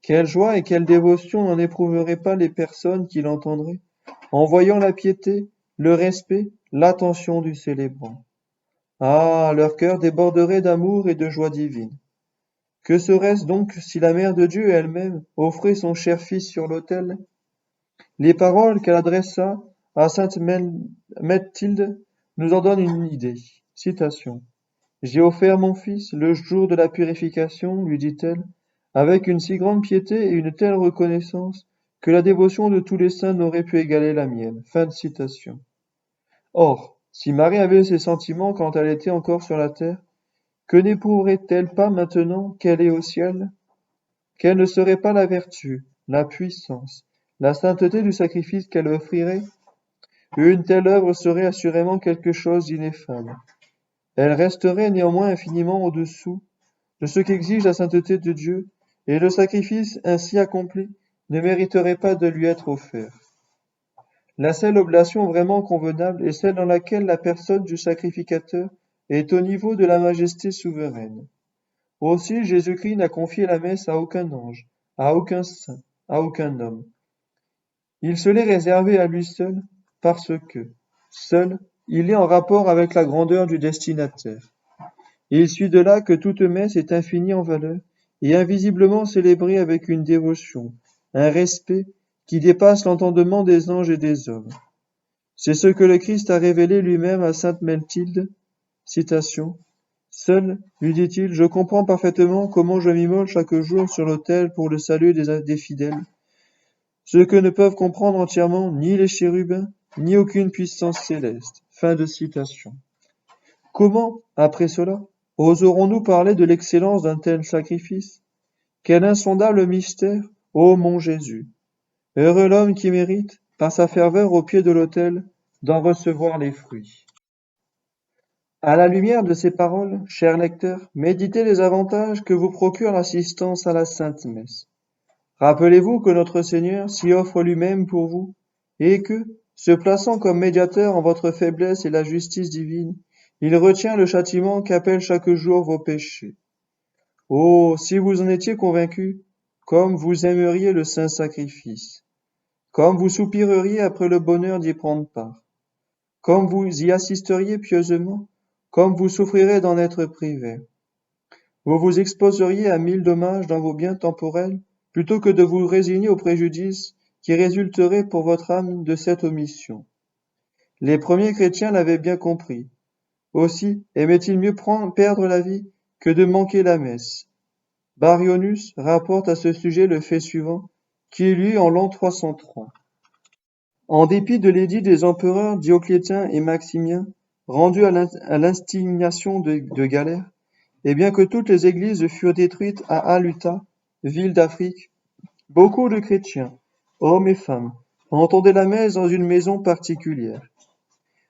Quelle joie et quelle dévotion n'en éprouveraient pas les personnes qui l'entendraient, en voyant la piété, le respect, l'attention du célébrant. Ah, leur cœur déborderait d'amour et de joie divine. Que serait-ce donc si la Mère de Dieu elle-même offrait son cher Fils sur l'autel? Les paroles qu'elle adressa à sainte Mathilde nous en donnent une idée. Citation. J'ai offert mon Fils le jour de la purification, lui dit-elle, avec une si grande piété et une telle reconnaissance que la dévotion de tous les saints n'aurait pu égaler la mienne. Fin de citation. Or, si Marie avait ces sentiments quand elle était encore sur la terre, que n'éprouverait-elle pas maintenant qu'elle est au ciel? Quelle ne serait pas la vertu, la puissance, la sainteté du sacrifice qu'elle offrirait? Une telle œuvre serait assurément quelque chose d'ineffable. Elle resterait néanmoins infiniment au-dessous de ce qu'exige la sainteté de Dieu, et le sacrifice ainsi accompli ne mériterait pas de lui être offert. La seule oblation vraiment convenable est celle dans laquelle la personne du sacrificateur est au niveau de la majesté souveraine. Aussi Jésus-Christ n'a confié la messe à aucun ange, à aucun saint, à aucun homme. Il se l'est réservé à lui seul, parce que, seul, il est en rapport avec la grandeur du destinataire. Il suit de là que toute messe est infinie en valeur et invisiblement célébrée avec une dévotion, un respect qui dépasse l'entendement des anges et des hommes. C'est ce que le Christ a révélé lui-même à sainte Mathilde. Citation. Seul, lui dit-il, je comprends parfaitement comment je m'immole chaque jour sur l'autel pour le salut des fidèles, ce que ne peuvent comprendre entièrement ni les chérubins, ni aucune puissance céleste. Fin de citation. Comment, après cela, oserons-nous parler de l'excellence d'un tel sacrifice? Quel insondable mystère, ô mon Jésus! Heureux l'homme qui mérite, par sa ferveur au pied de l'autel, d'en recevoir les fruits. À la lumière de ces paroles, chers lecteurs, méditez les avantages que vous procure l'assistance à la Sainte Messe. Rappelez-vous que notre Seigneur s'y offre lui-même pour vous, et que, se plaçant comme médiateur en votre faiblesse et la justice divine, il retient le châtiment qu'appellent chaque jour vos péchés. Oh, si vous en étiez convaincus, comme vous aimeriez le saint sacrifice, comme vous soupireriez après le bonheur d'y prendre part, comme vous y assisteriez pieusement, comme vous souffrirez d'en être privé. Vous vous exposeriez à 1000 dommages dans vos biens temporels, plutôt que de vous résigner aux préjudices qui résulteraient pour votre âme de cette omission. Les premiers chrétiens l'avaient bien compris. Aussi aimaient-ils mieux perdre la vie que de manquer la messe. Barionus rapporte à ce sujet le fait suivant, qui est lu en l'an 303. En dépit de l'édit des empereurs Dioclétien et Maximien, rendu à l'instignation de Galère, et bien que toutes les églises furent détruites à Aluta, ville d'Afrique, beaucoup de chrétiens, hommes et femmes, entendaient la messe dans une maison particulière.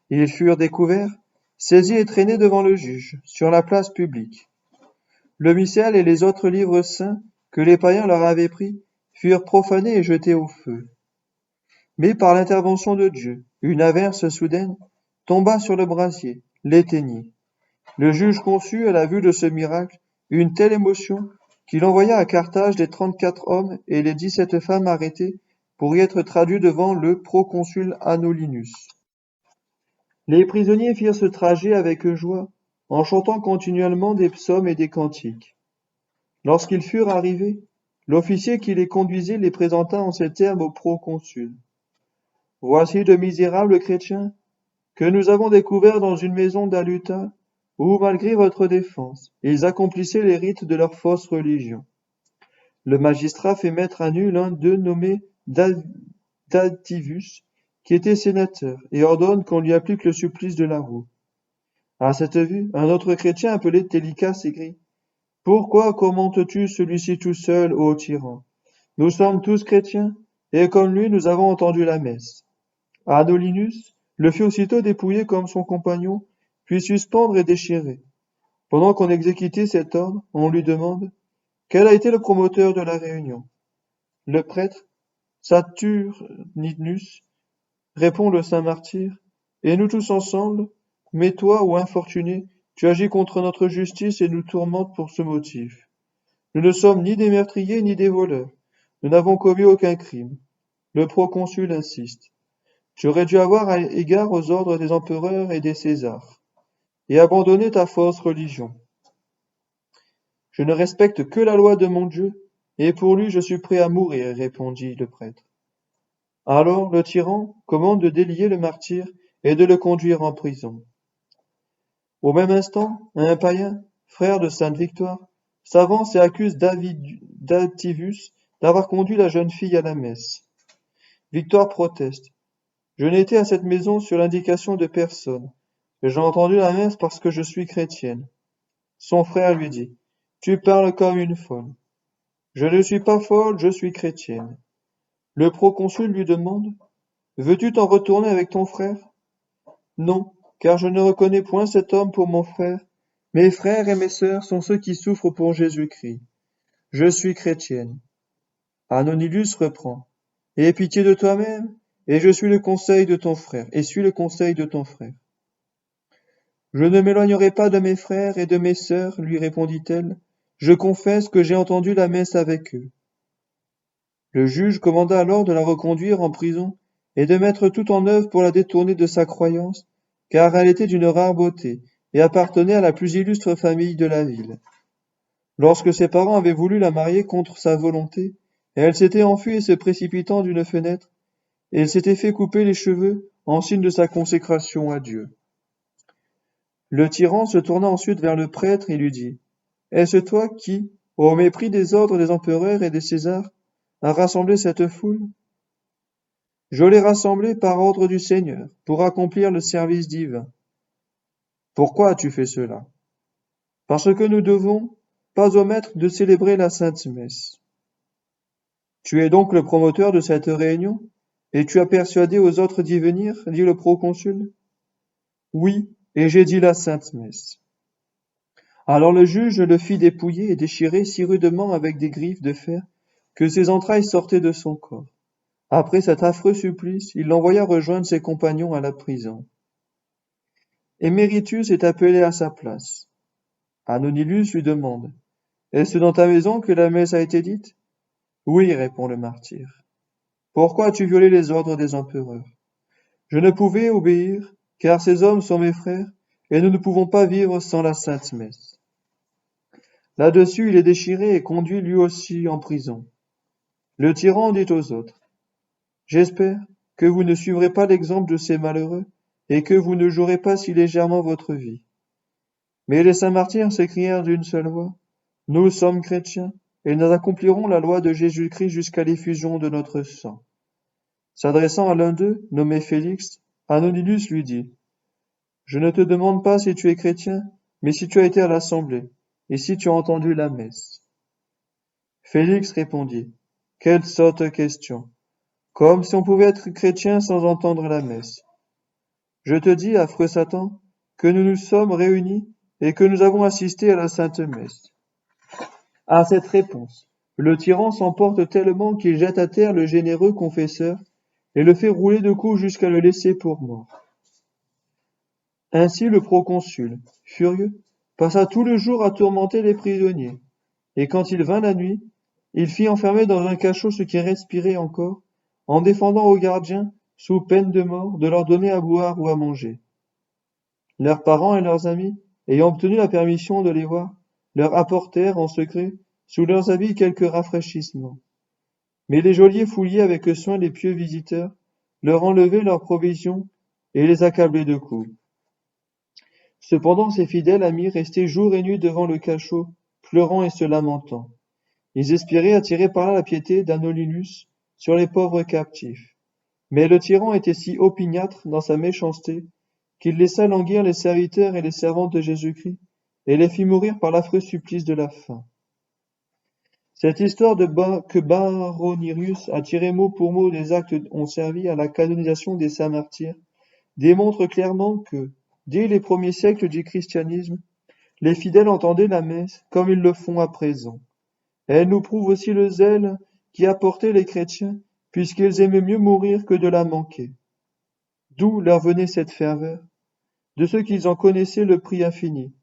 Ils furent découverts, saisis et traînés devant le juge, sur la place publique. Le missel et les autres livres saints que les païens leur avaient pris furent profanés et jetés au feu. Mais par l'intervention de Dieu, une averse soudaine tomba sur le brasier, l'éteignit. Le juge conçut, à la vue de ce miracle, une telle émotion qu'il envoya à Carthage les 34 hommes et les 17 femmes arrêtés pour y être traduits devant le proconsul Anolinus. Les prisonniers firent ce trajet avec joie, en chantant continuellement des psaumes et des cantiques. Lorsqu'ils furent arrivés, l'officier qui les conduisait les présenta en ces termes au proconsul. Voici de misérables chrétiens que nous avons découverts dans une maison d'Aluta, où, malgré votre défense, ils accomplissaient les rites de leur fausse religion. Le magistrat fait mettre à nu l'un d'eux nommé Dativus, qui était sénateur, et ordonne qu'on lui applique le supplice de la roue. À cette vue, un autre chrétien appelé Télicas s'écrie: Pourquoi commentes-tu celui-ci tout seul, ô tyran? Nous sommes tous chrétiens, et comme lui nous avons entendu la messe. Anolinus le fit aussitôt dépouiller comme son compagnon, puis suspendre et déchirer. Pendant qu'on exécutait cet ordre, on lui demande: Quel a été le promoteur de la réunion? Le prêtre, Saturninus, répond le saint martyr, et nous tous ensemble, mais toi, ô infortuné, tu agis contre notre justice et nous tourmentes pour ce motif. Nous ne sommes ni des meurtriers ni des voleurs. Nous n'avons commis aucun crime. Le proconsul insiste. Tu aurais dû avoir égard aux ordres des empereurs et des Césars, et abandonner ta fausse religion. Je ne respecte que la loi de mon Dieu, et pour lui je suis prêt à mourir, répondit le prêtre. Alors le tyran commande de délier le martyr et de le conduire en prison. Au même instant, un païen, frère de sainte Victoire, s'avance et accuse Dativus d'avoir conduit la jeune fille à la messe. Victoire proteste. Je n'ai été à cette maison sur l'indication de personne. J'ai entendu la messe parce que je suis chrétienne. Son frère lui dit: Tu parles comme une folle. Je ne suis pas folle, je suis chrétienne. Le proconsul lui demande: Veux-tu t'en retourner avec ton frère? Non, car je ne reconnais point cet homme pour mon frère. Mes frères et mes sœurs sont ceux qui souffrent pour Jésus-Christ. Je suis chrétienne. Anonilus reprend: Aie pitié de toi-même, et je suis le conseil de ton frère, et suis le conseil de ton frère. Je ne m'éloignerai pas de mes frères et de mes sœurs, lui répondit-elle. Je confesse que j'ai entendu la messe avec eux. Le juge commanda alors de la reconduire en prison et de mettre tout en œuvre pour la détourner de sa croyance, car elle était d'une rare beauté et appartenait à la plus illustre famille de la ville. Lorsque ses parents avaient voulu la marier contre sa volonté, elle s'était enfuie se précipitant d'une fenêtre, et elle s'était fait couper les cheveux en signe de sa consécration à Dieu. Le tyran se tourna ensuite vers le prêtre et lui dit: Est-ce toi qui, au mépris des ordres des empereurs et des Césars, as rassemblé cette foule? Je l'ai rassemblée par ordre du Seigneur, pour accomplir le service divin. Pourquoi as-tu fait cela? Parce que nous devons pas omettre de célébrer la Sainte Messe. Tu es donc le promoteur de cette réunion, et tu as persuadé aux autres d'y venir, dit le proconsul. Oui, et j'ai dit la Sainte Messe. Alors le juge le fit dépouiller et déchirer si rudement avec des griffes de fer que ses entrailles sortaient de son corps. Après cet affreux supplice, il l'envoya rejoindre ses compagnons à la prison. Éméritus est appelé à sa place. Anonilus lui demande: Est-ce dans ta maison que la messe a été dite? Oui, répond le martyr. Pourquoi as-tu violé les ordres des empereurs? Je ne pouvais obéir, car ces hommes sont mes frères, et nous ne pouvons pas vivre sans la sainte messe. Là-dessus, il est déchiré et conduit lui aussi en prison. Le tyran dit aux autres: J'espère que vous ne suivrez pas l'exemple de ces malheureux, et que vous ne jouerez pas si légèrement votre vie. Mais les saints martyrs s'écrièrent d'une seule voix: Nous sommes chrétiens, et nous accomplirons la loi de Jésus-Christ jusqu'à l'effusion de notre sang. S'adressant à l'un d'eux, nommé Félix, Anonilus lui dit: Je ne te demande pas si tu es chrétien, mais si tu as été à l'assemblée, et si tu as entendu la messe. Félix répondit: Quelle sotte question! Comme si on pouvait être chrétien sans entendre la messe. Je te dis, affreux Satan, que nous nous sommes réunis et que nous avons assisté à la sainte messe. À cette réponse, le tyran s'emporte tellement qu'il jette à terre le généreux confesseur et le fait rouler de coups jusqu'à le laisser pour mort. Ainsi le proconsul, furieux, passa tout le jour à tourmenter les prisonniers, et quand il vint la nuit, il fit enfermer dans un cachot ceux qui respiraient encore, en défendant aux gardiens, sous peine de mort, de leur donner à boire ou à manger. Leurs parents et leurs amis, ayant obtenu la permission de les voir, leur apportèrent en secret, sous leurs habits, quelques rafraîchissements. Mais les geôliers fouillaient avec soin les pieux visiteurs, leur enlevaient leurs provisions et les accablaient de coups. Cependant ces fidèles amis restaient jour et nuit devant le cachot, pleurant et se lamentant. Ils espéraient attirer par là la piété d'Anolinus sur les pauvres captifs. Mais le tyran était si opiniâtre dans sa méchanceté qu'il laissa languir les serviteurs et les servantes de Jésus-Christ et les fit mourir par l'affreux supplice de la faim. Cette histoire que Baronius a tiré mot pour mot des actes ont servi à la canonisation des saints martyrs démontre clairement que, dès les premiers siècles du christianisme, les fidèles entendaient la messe comme ils le font à présent. Elle nous prouve aussi le zèle qui apportaient les chrétiens, puisqu'ils aimaient mieux mourir que de la manquer. D'où leur venait cette ferveur? De ceux qu'ils en connaissaient le prix infini.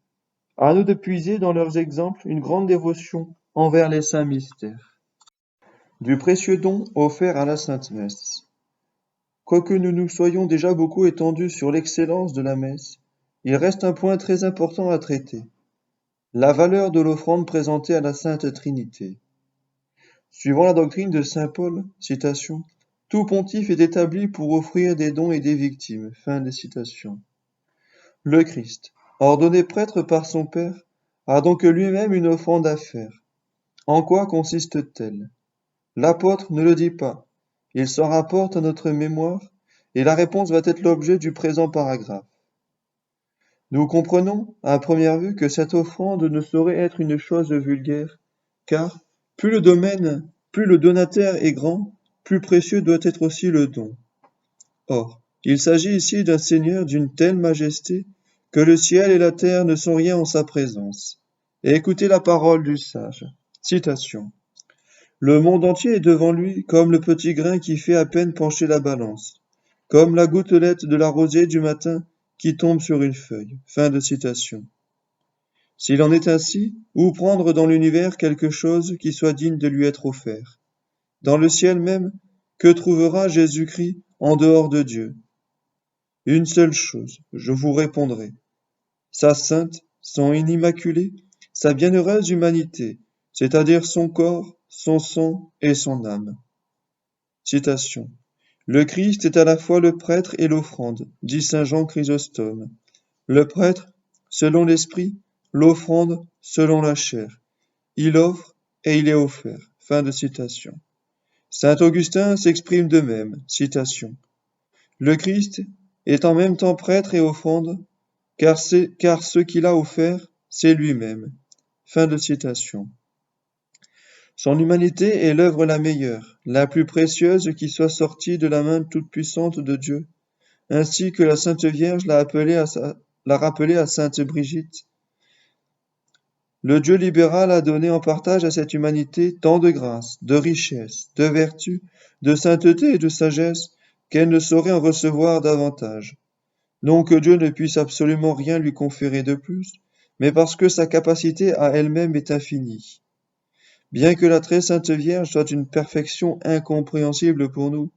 À nous de puiser dans leurs exemples une grande dévotion envers les saints mystères. Du précieux don offert à la Sainte Messe. Quoique nous nous soyons déjà beaucoup étendus sur l'excellence de la messe, il reste un point très important à traiter. La valeur de l'offrande présentée à la Sainte Trinité. Suivant la doctrine de saint Paul, citation, « Tout pontife est établi pour offrir des dons et des victimes ». Fin de citation. Le Christ, ordonné prêtre par son Père, a donc lui-même une offrande à faire. En quoi consiste-t-elle? L'apôtre ne le dit pas. Il s'en rapporte à notre mémoire, et la réponse va être l'objet du présent paragraphe. Nous comprenons, à première vue, que cette offrande ne saurait être une chose vulgaire, car plus le donataire est grand, plus précieux doit être aussi le don. Or, il s'agit ici d'un Seigneur d'une telle majesté que le ciel et la terre ne sont rien en sa présence. Et écoutez la parole du sage. Citation. Le monde entier est devant lui comme le petit grain qui fait à peine pencher la balance, comme la gouttelette de la rosée du matin qui tombe sur une feuille. Fin de citation. S'il en est ainsi, où prendre dans l'univers quelque chose qui soit digne de lui être offert? Dans le ciel même, que trouvera Jésus-Christ en dehors de Dieu? Une seule chose, je vous répondrai. Sa sainte, son immaculée, sa bienheureuse humanité, c'est-à-dire son corps, son sang et son âme. Citation. Le Christ est à la fois le prêtre et l'offrande, dit saint Jean Chrysostome. Le prêtre, selon l'esprit, l'offrande, selon la chair. Il offre et il est offert. Fin de citation. Saint Augustin s'exprime de même. Citation. Le Christ est en même temps prêtre et offrande, car ce qu'il a offert, c'est lui-même. Fin de citation. Son humanité est l'œuvre la meilleure, la plus précieuse qui soit sortie de la main toute-puissante de Dieu, ainsi que la Sainte Vierge l'a rappelé à Sainte Brigitte. Le Dieu libéral a donné en partage à cette humanité tant de grâce, de richesse, de vertu, de sainteté et de sagesse qu'elle ne saurait en recevoir davantage. Non que Dieu ne puisse absolument rien lui conférer de plus, mais parce que sa capacité à elle-même est infinie. Bien que la très sainte Vierge soit une perfection incompréhensible pour nous,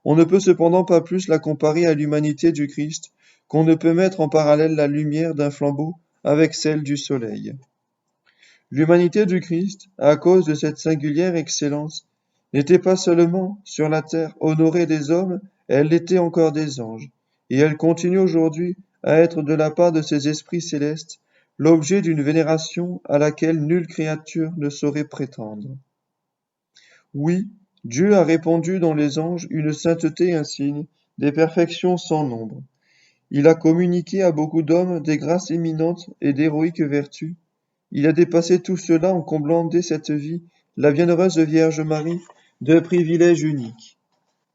on ne peut cependant pas plus la comparer à l'humanité du Christ qu'on ne peut mettre en parallèle la lumière d'un flambeau avec celle du soleil. L'humanité du Christ, à cause de cette singulière excellence, n'était pas seulement, sur la terre, honorée des hommes, elle l'était encore des anges, et elle continue aujourd'hui à être de la part de ces esprits célestes l'objet d'une vénération à laquelle nulle créature ne saurait prétendre. Oui, Dieu a répandu dans les anges une sainteté insigne, des perfections sans nombre. Il a communiqué à beaucoup d'hommes des grâces éminentes et d'héroïques vertus. Il a dépassé tout cela en comblant dès cette vie la bienheureuse Vierge Marie de privilèges uniques.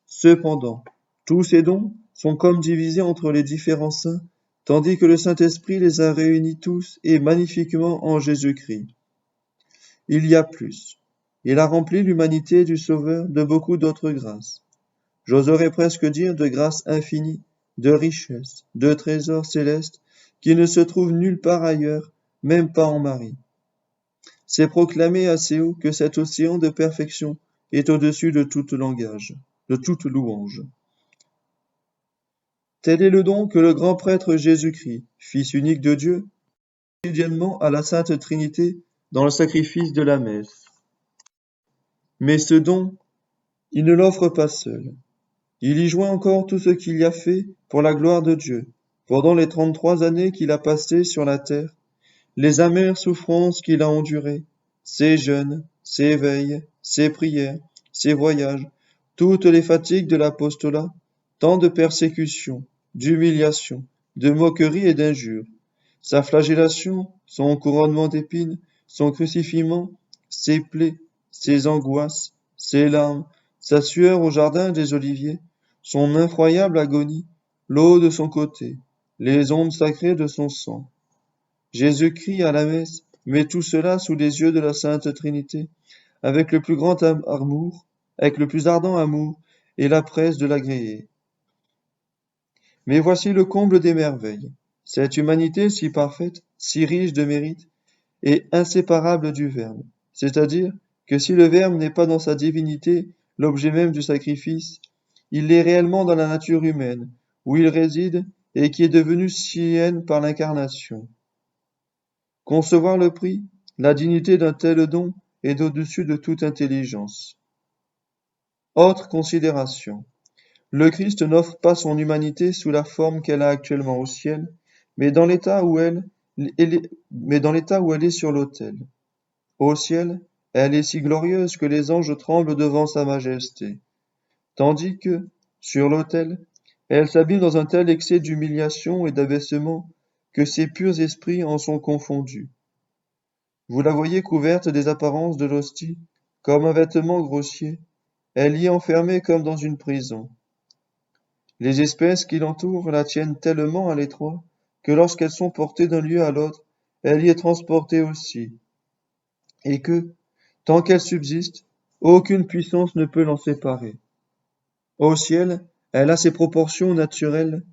Cependant, tous ces dons sont comme divisés entre les différents saints, tandis que le Saint-Esprit les a réunis tous et magnifiquement en Jésus-Christ. Il y a plus. Il a rempli l'humanité du Sauveur de beaucoup d'autres grâces. j'oserais presque dire de grâce infinie, de richesse, de trésors célestes, qui ne se trouvent nulle part ailleurs, même pas en Marie. C'est proclamer assez haut que cet océan de perfection est au-dessus de tout langage, de toute louange. Tel est le don que le grand prêtre Jésus-Christ, Fils unique de Dieu, quotidiennement à la Sainte Trinité dans le sacrifice de la messe. Mais ce don, il ne l'offre pas seul. Il y joint encore tout ce qu'il y a fait pour la gloire de Dieu, pendant les 33 années qu'il a passées sur la terre, les amères souffrances qu'il a endurées, ses jeûnes, ses veilles, ses prières, ses voyages, toutes les fatigues de l'apostolat, tant de persécutions, d'humiliations, de moqueries et d'injures, sa flagellation, son couronnement d'épines, son crucifixion, ses plaies, ses angoisses, ses larmes, sa sueur au jardin des Oliviers, son effroyable agonie, l'eau de son côté, les ondes sacrées de son sang. Jésus-Christ à la messe met tout cela sous les yeux de la Sainte Trinité, avec le plus grand amour, avec le plus ardent amour, et la presse de l'agréer. Mais voici le comble des merveilles. Cette humanité si parfaite, si riche de mérite, est inséparable du Verbe. C'est-à-dire que si le Verbe n'est pas dans sa divinité l'objet même du sacrifice, il l'est réellement dans la nature humaine, où il réside et qui est devenu sienne par l'incarnation. Concevoir le prix, la dignité d'un tel don est au-dessus de toute intelligence. Autre considération. Le Christ n'offre pas son humanité sous la forme qu'elle a actuellement au ciel, mais dans l'état où elle est sur l'autel. Au ciel, elle est si glorieuse que les anges tremblent devant sa majesté, tandis que, sur l'autel, elle s'abîme dans un tel excès d'humiliation et d'abaissement que ses purs esprits en sont confondus. Vous la voyez couverte des apparences de l'hostie, comme un vêtement grossier, elle y est enfermée comme dans une prison. Les espèces qui l'entourent la tiennent tellement à l'étroit que lorsqu'elles sont portées d'un lieu à l'autre, elle y est transportée aussi, et que, tant qu'elle subsiste, aucune puissance ne peut l'en séparer. Au ciel, elle a ses proportions naturelles.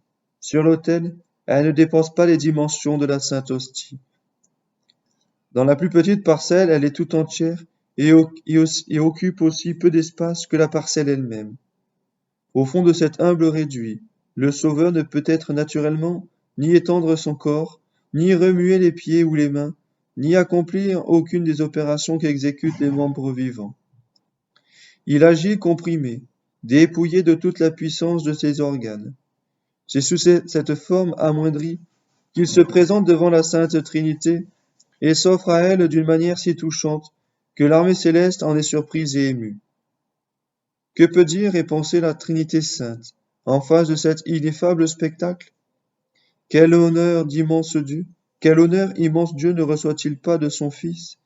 Sur l'autel, elle ne dépasse pas les dimensions de la Sainte Hostie. Dans la plus petite parcelle, elle est tout entière et occupe aussi peu d'espace que la parcelle elle-même. Au fond de cet humble réduit, le Sauveur ne peut être naturellement ni étendre son corps, ni remuer les pieds ou les mains, ni accomplir aucune des opérations qu'exécutent les membres vivants. Il agit comprimé, dépouillé de toute la puissance de ses organes. C'est sous cette forme amoindrie qu'il se présente devant la Sainte Trinité et s'offre à elle d'une manière si touchante que l'armée céleste en est surprise et émue. Que peut dire et penser la Trinité sainte en face de cet ineffable spectacle? Quel honneur immense Dieu ne reçoit-il pas de son Fils,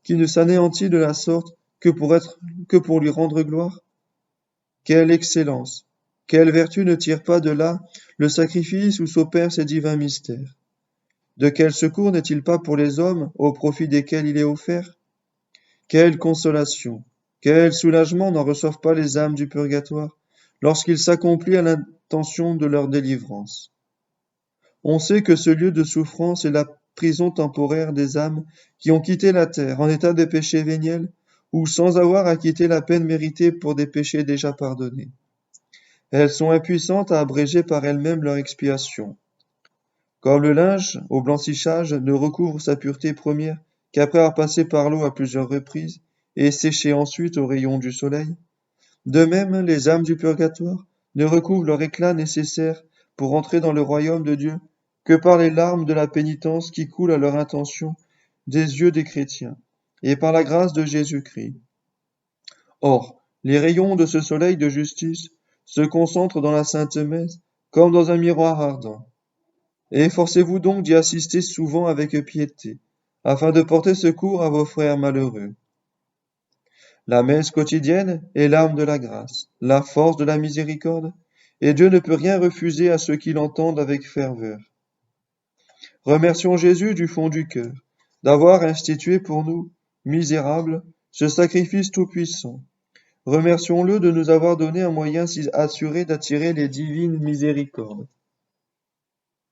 qui ne s'anéantit de la sorte que pour lui rendre gloire? Quelle excellence, quelle vertu ne tire pas de là le sacrifice où s'opèrent ces divins mystères? De quel secours n'est-il pas pour les hommes au profit desquels il est offert? Quelle consolation, quel soulagement n'en reçoivent pas les âmes du purgatoire lorsqu'il s'accomplit à l'intention de leur délivrance. On sait que ce lieu de souffrance est la prison temporaire des âmes qui ont quitté la terre en état de péché véniel ou sans avoir acquitté la peine méritée pour des péchés déjà pardonnés. Elles sont impuissantes à abréger par elles-mêmes leur expiation. Comme le linge, au blanchissage, ne recouvre sa pureté première qu'après avoir passé par l'eau à plusieurs reprises et séché ensuite aux rayons du soleil, de même les âmes du purgatoire ne recouvrent leur éclat nécessaire pour entrer dans le royaume de Dieu que par les larmes de la pénitence qui coulent à leur intention des yeux des chrétiens, et par la grâce de Jésus-Christ. Or, les rayons de ce soleil de justice se concentrent dans la Sainte Messe comme dans un miroir ardent. Et efforcez-vous donc d'y assister souvent avec piété, afin de porter secours à vos frères malheureux. La messe quotidienne est l'arme de la grâce, la force de la miséricorde, et Dieu ne peut rien refuser à ceux qui l'entendent avec ferveur. Remercions Jésus du fond du cœur d'avoir institué pour nous, misérables, ce sacrifice tout-puissant. Remercions-le de nous avoir donné un moyen si assuré d'attirer les divines miséricordes.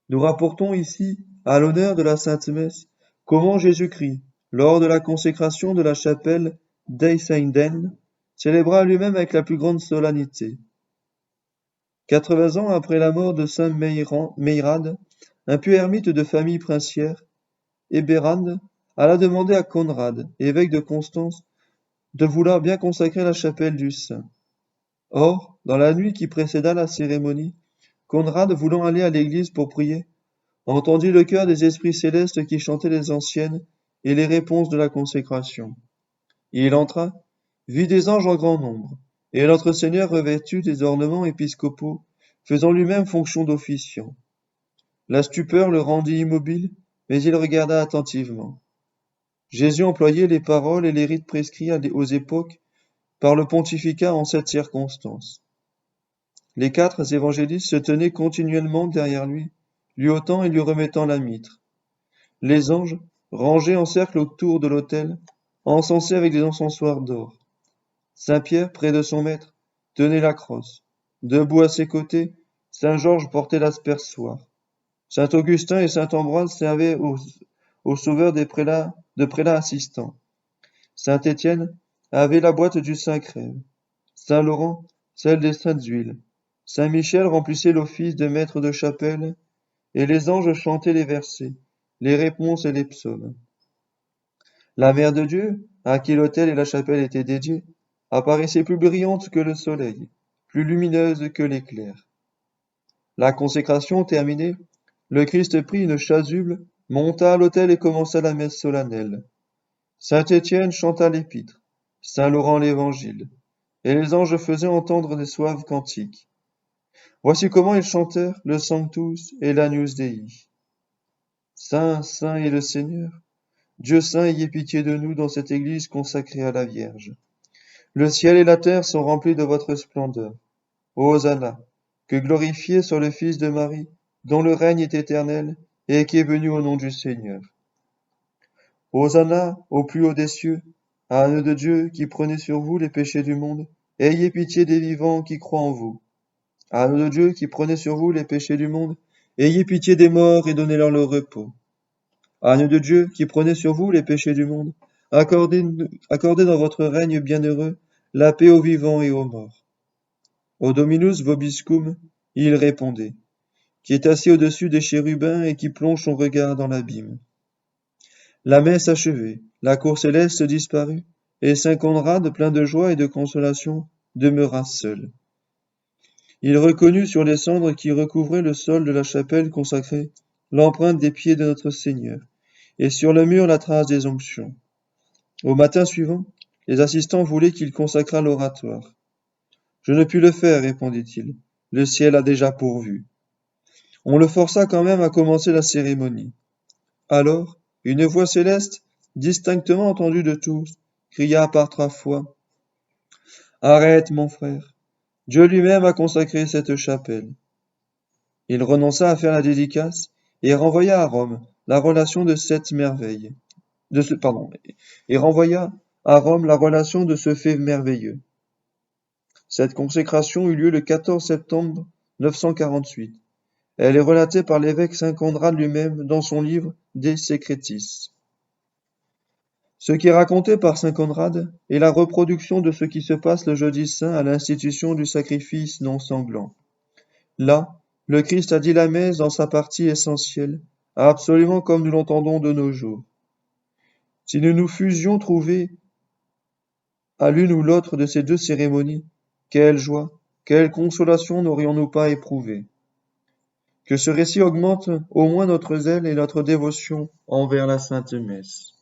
Nous rapportons ici, à l'honneur de la Sainte Messe, comment Jésus-Christ, lors de la consécration de la chapelle d'Einsiedeln, célébra lui-même avec la plus grande solennité. 80 ans après la mort de saint Meyrad, un pieux ermite de famille princière, Eberhard alla demander à Conrad, évêque de Constance, de vouloir bien consacrer la chapelle du saint. Or, dans la nuit qui précéda la cérémonie, Conrad, voulant aller à l'église pour prier, entendit le chœur des esprits célestes qui chantaient les anciennes et les réponses de la consécration. Il entra, vit des anges en grand nombre, et notre Seigneur revêtu des ornements épiscopaux, faisant lui-même fonction d'officiant. La stupeur le rendit immobile, mais il regarda attentivement. Jésus employait les paroles et les rites prescrits aux époques par le pontificat en cette circonstance. Les 4 évangélistes se tenaient continuellement derrière lui, lui ôtant et lui remettant la mitre. Les anges, rangés en cercle autour de l'autel, encensaient avec des encensoirs d'or. Saint Pierre, près de son maître, tenait la crosse. Debout à ses côtés, Saint Georges portait l'aspersoir. Saint Augustin et Saint Ambroise servaient au sauveur de prélats assistants. Saint Étienne avait la boîte du Saint-Crève. Saint Laurent, celle des saintes huiles. Saint Michel remplissait l'office de maître de chapelle, et les anges chantaient les versets, les réponses et les psaumes. La Mère de Dieu, à qui l'autel et la chapelle étaient dédiés, apparaissait plus brillante que le soleil, plus lumineuse que l'éclair. La consécration terminée, le Christ prit une chasuble, monta à l'autel et commença la messe solennelle. Saint Étienne chanta l'épître, Saint Laurent l'évangile, et les anges faisaient entendre des suaves cantiques. Voici comment ils chantèrent le Sanctus et l'Agnus Dei. Saint, saint est le Seigneur. Dieu saint, ayez pitié de nous dans cette église consacrée à la Vierge. Le ciel et la terre sont remplis de votre splendeur. Hosanna, que glorifié soit le Fils de Marie, dont le règne est éternel et qui est venu au nom du Seigneur. Hosanna, au plus haut des cieux, âne de Dieu qui prenez sur vous les péchés du monde, ayez pitié des vivants qui croient en vous. Âne de Dieu qui prenez sur vous les péchés du monde, ayez pitié des morts et donnez-leur le repos. Âne de Dieu qui prenez sur vous les péchés du monde, accordez dans votre règne bienheureux la paix aux vivants et aux morts. Au Dominus vobiscum, il répondait, qui est assis au-dessus des chérubins et qui plonge son regard dans l'abîme. La messe achevée, la cour céleste disparut, et saint Conrad, plein de joie et de consolation, demeura seul. Il reconnut sur les cendres qui recouvraient le sol de la chapelle consacrée l'empreinte des pieds de notre Seigneur, et sur le mur la trace des onctions. Au matin suivant, les assistants voulaient qu'il consacrât l'oratoire. Je ne puis le faire, répondit-il. Le ciel a déjà pourvu. On le força quand même à commencer la cérémonie. Alors, une voix céleste, distinctement entendue de tous, cria par 3 fois. Arrête, mon frère. Dieu lui-même a consacré cette chapelle. Il renonça à faire la dédicace et renvoya à Rome la relation de cette merveille. Et renvoya à Rome la relation de ce fait merveilleux. Cette consécration eut lieu le 14 septembre 948. Elle est relatée par l'évêque saint Conrad lui-même dans son livre De Secretis. Ce qui est raconté par saint Conrad est la reproduction de ce qui se passe le jeudi saint à l'institution du sacrifice non sanglant. Là, le Christ a dit la messe dans sa partie essentielle, absolument comme nous l'entendons de nos jours. Si nous nous fusions trouvés à l'une ou l'autre de ces 2 cérémonies, quelle joie, quelle consolation n'aurions-nous pas éprouvée? Que ce récit augmente au moins notre zèle et notre dévotion envers la Sainte Messe.